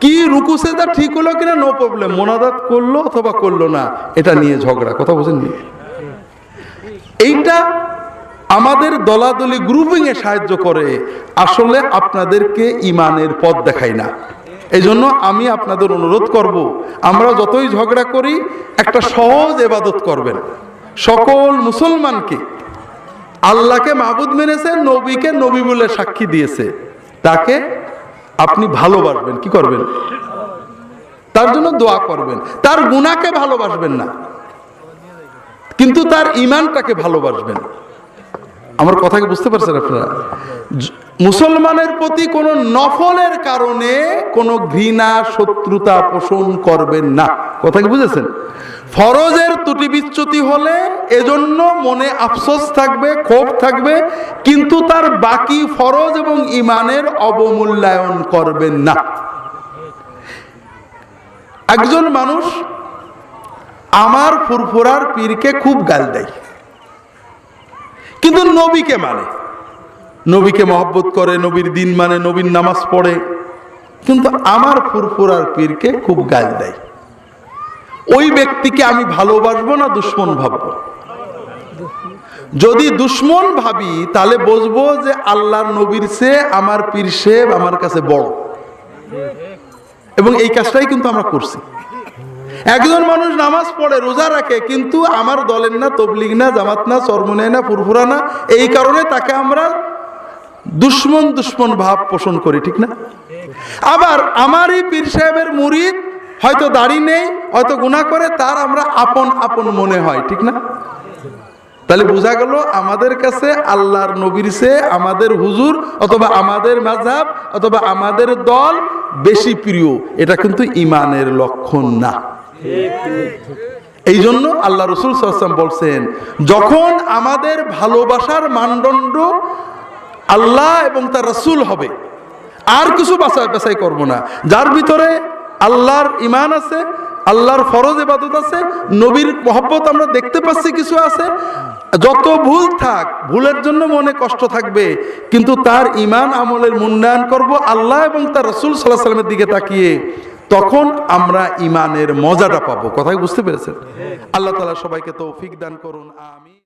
কি রুকু সেজদা ঠিক হলো কিনা, নো প্রবলেম, মোনাজাত করলো অথবা করলো না, এটা নিয়ে ঝগড়া। কথা বুঝেননি? এইটা আমাদের দলাদলি গ্রুপিং এ সাহায্য করে, আসলে আপনাদেরকে ইমানের পথ দেখায় না। এই জন্য আমি আপনাদের অনুরোধ করব, আমরা যতই ঝগড়া করি একটা সহজ ইবাদত করবেন। সকল মুসলমানকে আল্লাহকে মাবুদ মেনেছে, নবীকে নবী বলে সাক্ষী দিয়েছে, তাকে আপনি ভালোবাসবেন। কি করবেন? তার জন্য দোয়া করবেন। তার গুনাহকে ভালোবাসবেন না, কিন্তু তার ঈমানটাকে ভালোবাসবেন। আমার কথা কি বুঝতে পারছেন আপনারা? মুসলমানের প্রতি কোনো নফলের কারণে কোনো ঘৃণা, শত্রুতা পোষণ করবেন না। কথা কি বুঝেছেন? ফরজের ত্রুটি বিচ্যুতি হলে এজন্য মনে আফসোস থাকবে, ক্ষোভ থাকবে, কিন্তু তার বাকি ফরজ এবং ঈমানের অবমূল্যায়ন করবেন না। একজন মানুষ আমার ফুরফুরার পীরকে খুব গাল দেয়, কিন্তু নবীকে মানে, নবীকে মহব্বত করে, নবীর দিন মানে, নবীর নামাজ পড়ে, কিন্তু আমার ফুরফুরার পীরকে খুব গাল দেয়। ওই ব্যক্তিকে আমি ভালোবাসবো না দুশ্মন ভাববো? যদি দুশ্মন ভাবি তাহলে বুঝবো যে আল্লাহর নবীর চেয়ে আমার পীর সাহেব আমার কাছে বড়, এবং এই কাজটাই কিন্তু আমরা করছি। একজন মানুষ নামাজ পড়ে, রোজা রাখে, কিন্তু আমার দলের না, তবলিগ না, জামাত না, চরমনাই না, ফুরফুরা না, এই কারণে তাকে আমরা দুশ্মন ভাব পোষণ করি, ঠিক না? আবার আমারই পীর সাহেবের মুরিদ, হয়তো দাড়ি নেই, হয়তো গুনাহ করে, তার আমরা আপন মনে হয়, ঠিক না? তাহলে বোঝা গেল আমাদের কাছে আল্লাহর নবীর চেয়ে আমাদের হুজুর অথবা আমাদের মাযহাব অথবা আমাদের দল বেশি প্রিয়। এটা কিন্তু ঈমানের লক্ষণ না। এই জন্য আল্লাহ রাসূল সাল্লাল্লাহু আলাইহি ওয়াসাল্লাম বলছেন, যখন আমাদের ভালোবাসার মানদণ্ড আল্লাহ এবং তার রাসূল হবে, আর কিছু বাছাই করব না। যার ভিতরে আল্লাহর ঈমান আছে, আল্লাহর ফরজ ইবাদত আছে, নবীর মহব্বত আমরা দেখতে পাচ্ছি কিছু আছে, যত ভুল থাক, ভুলের জন্য মনে কষ্ট থাকবে, কিন্তু তার ঈমান আমলের মূল্যায়ন করব আল্লাহ এবং তার রাসূল সাল্লাল্লাহু আলাইহি ওয়াসাল্লামের দিকে তাকিয়ে, তখন আমরা ঈমানের মজাটা পাবো। কথা বুঝতে পেরেছেন? আল্লাহ তাআলা সবাইকে তৌফিক দান করুন, আমিন।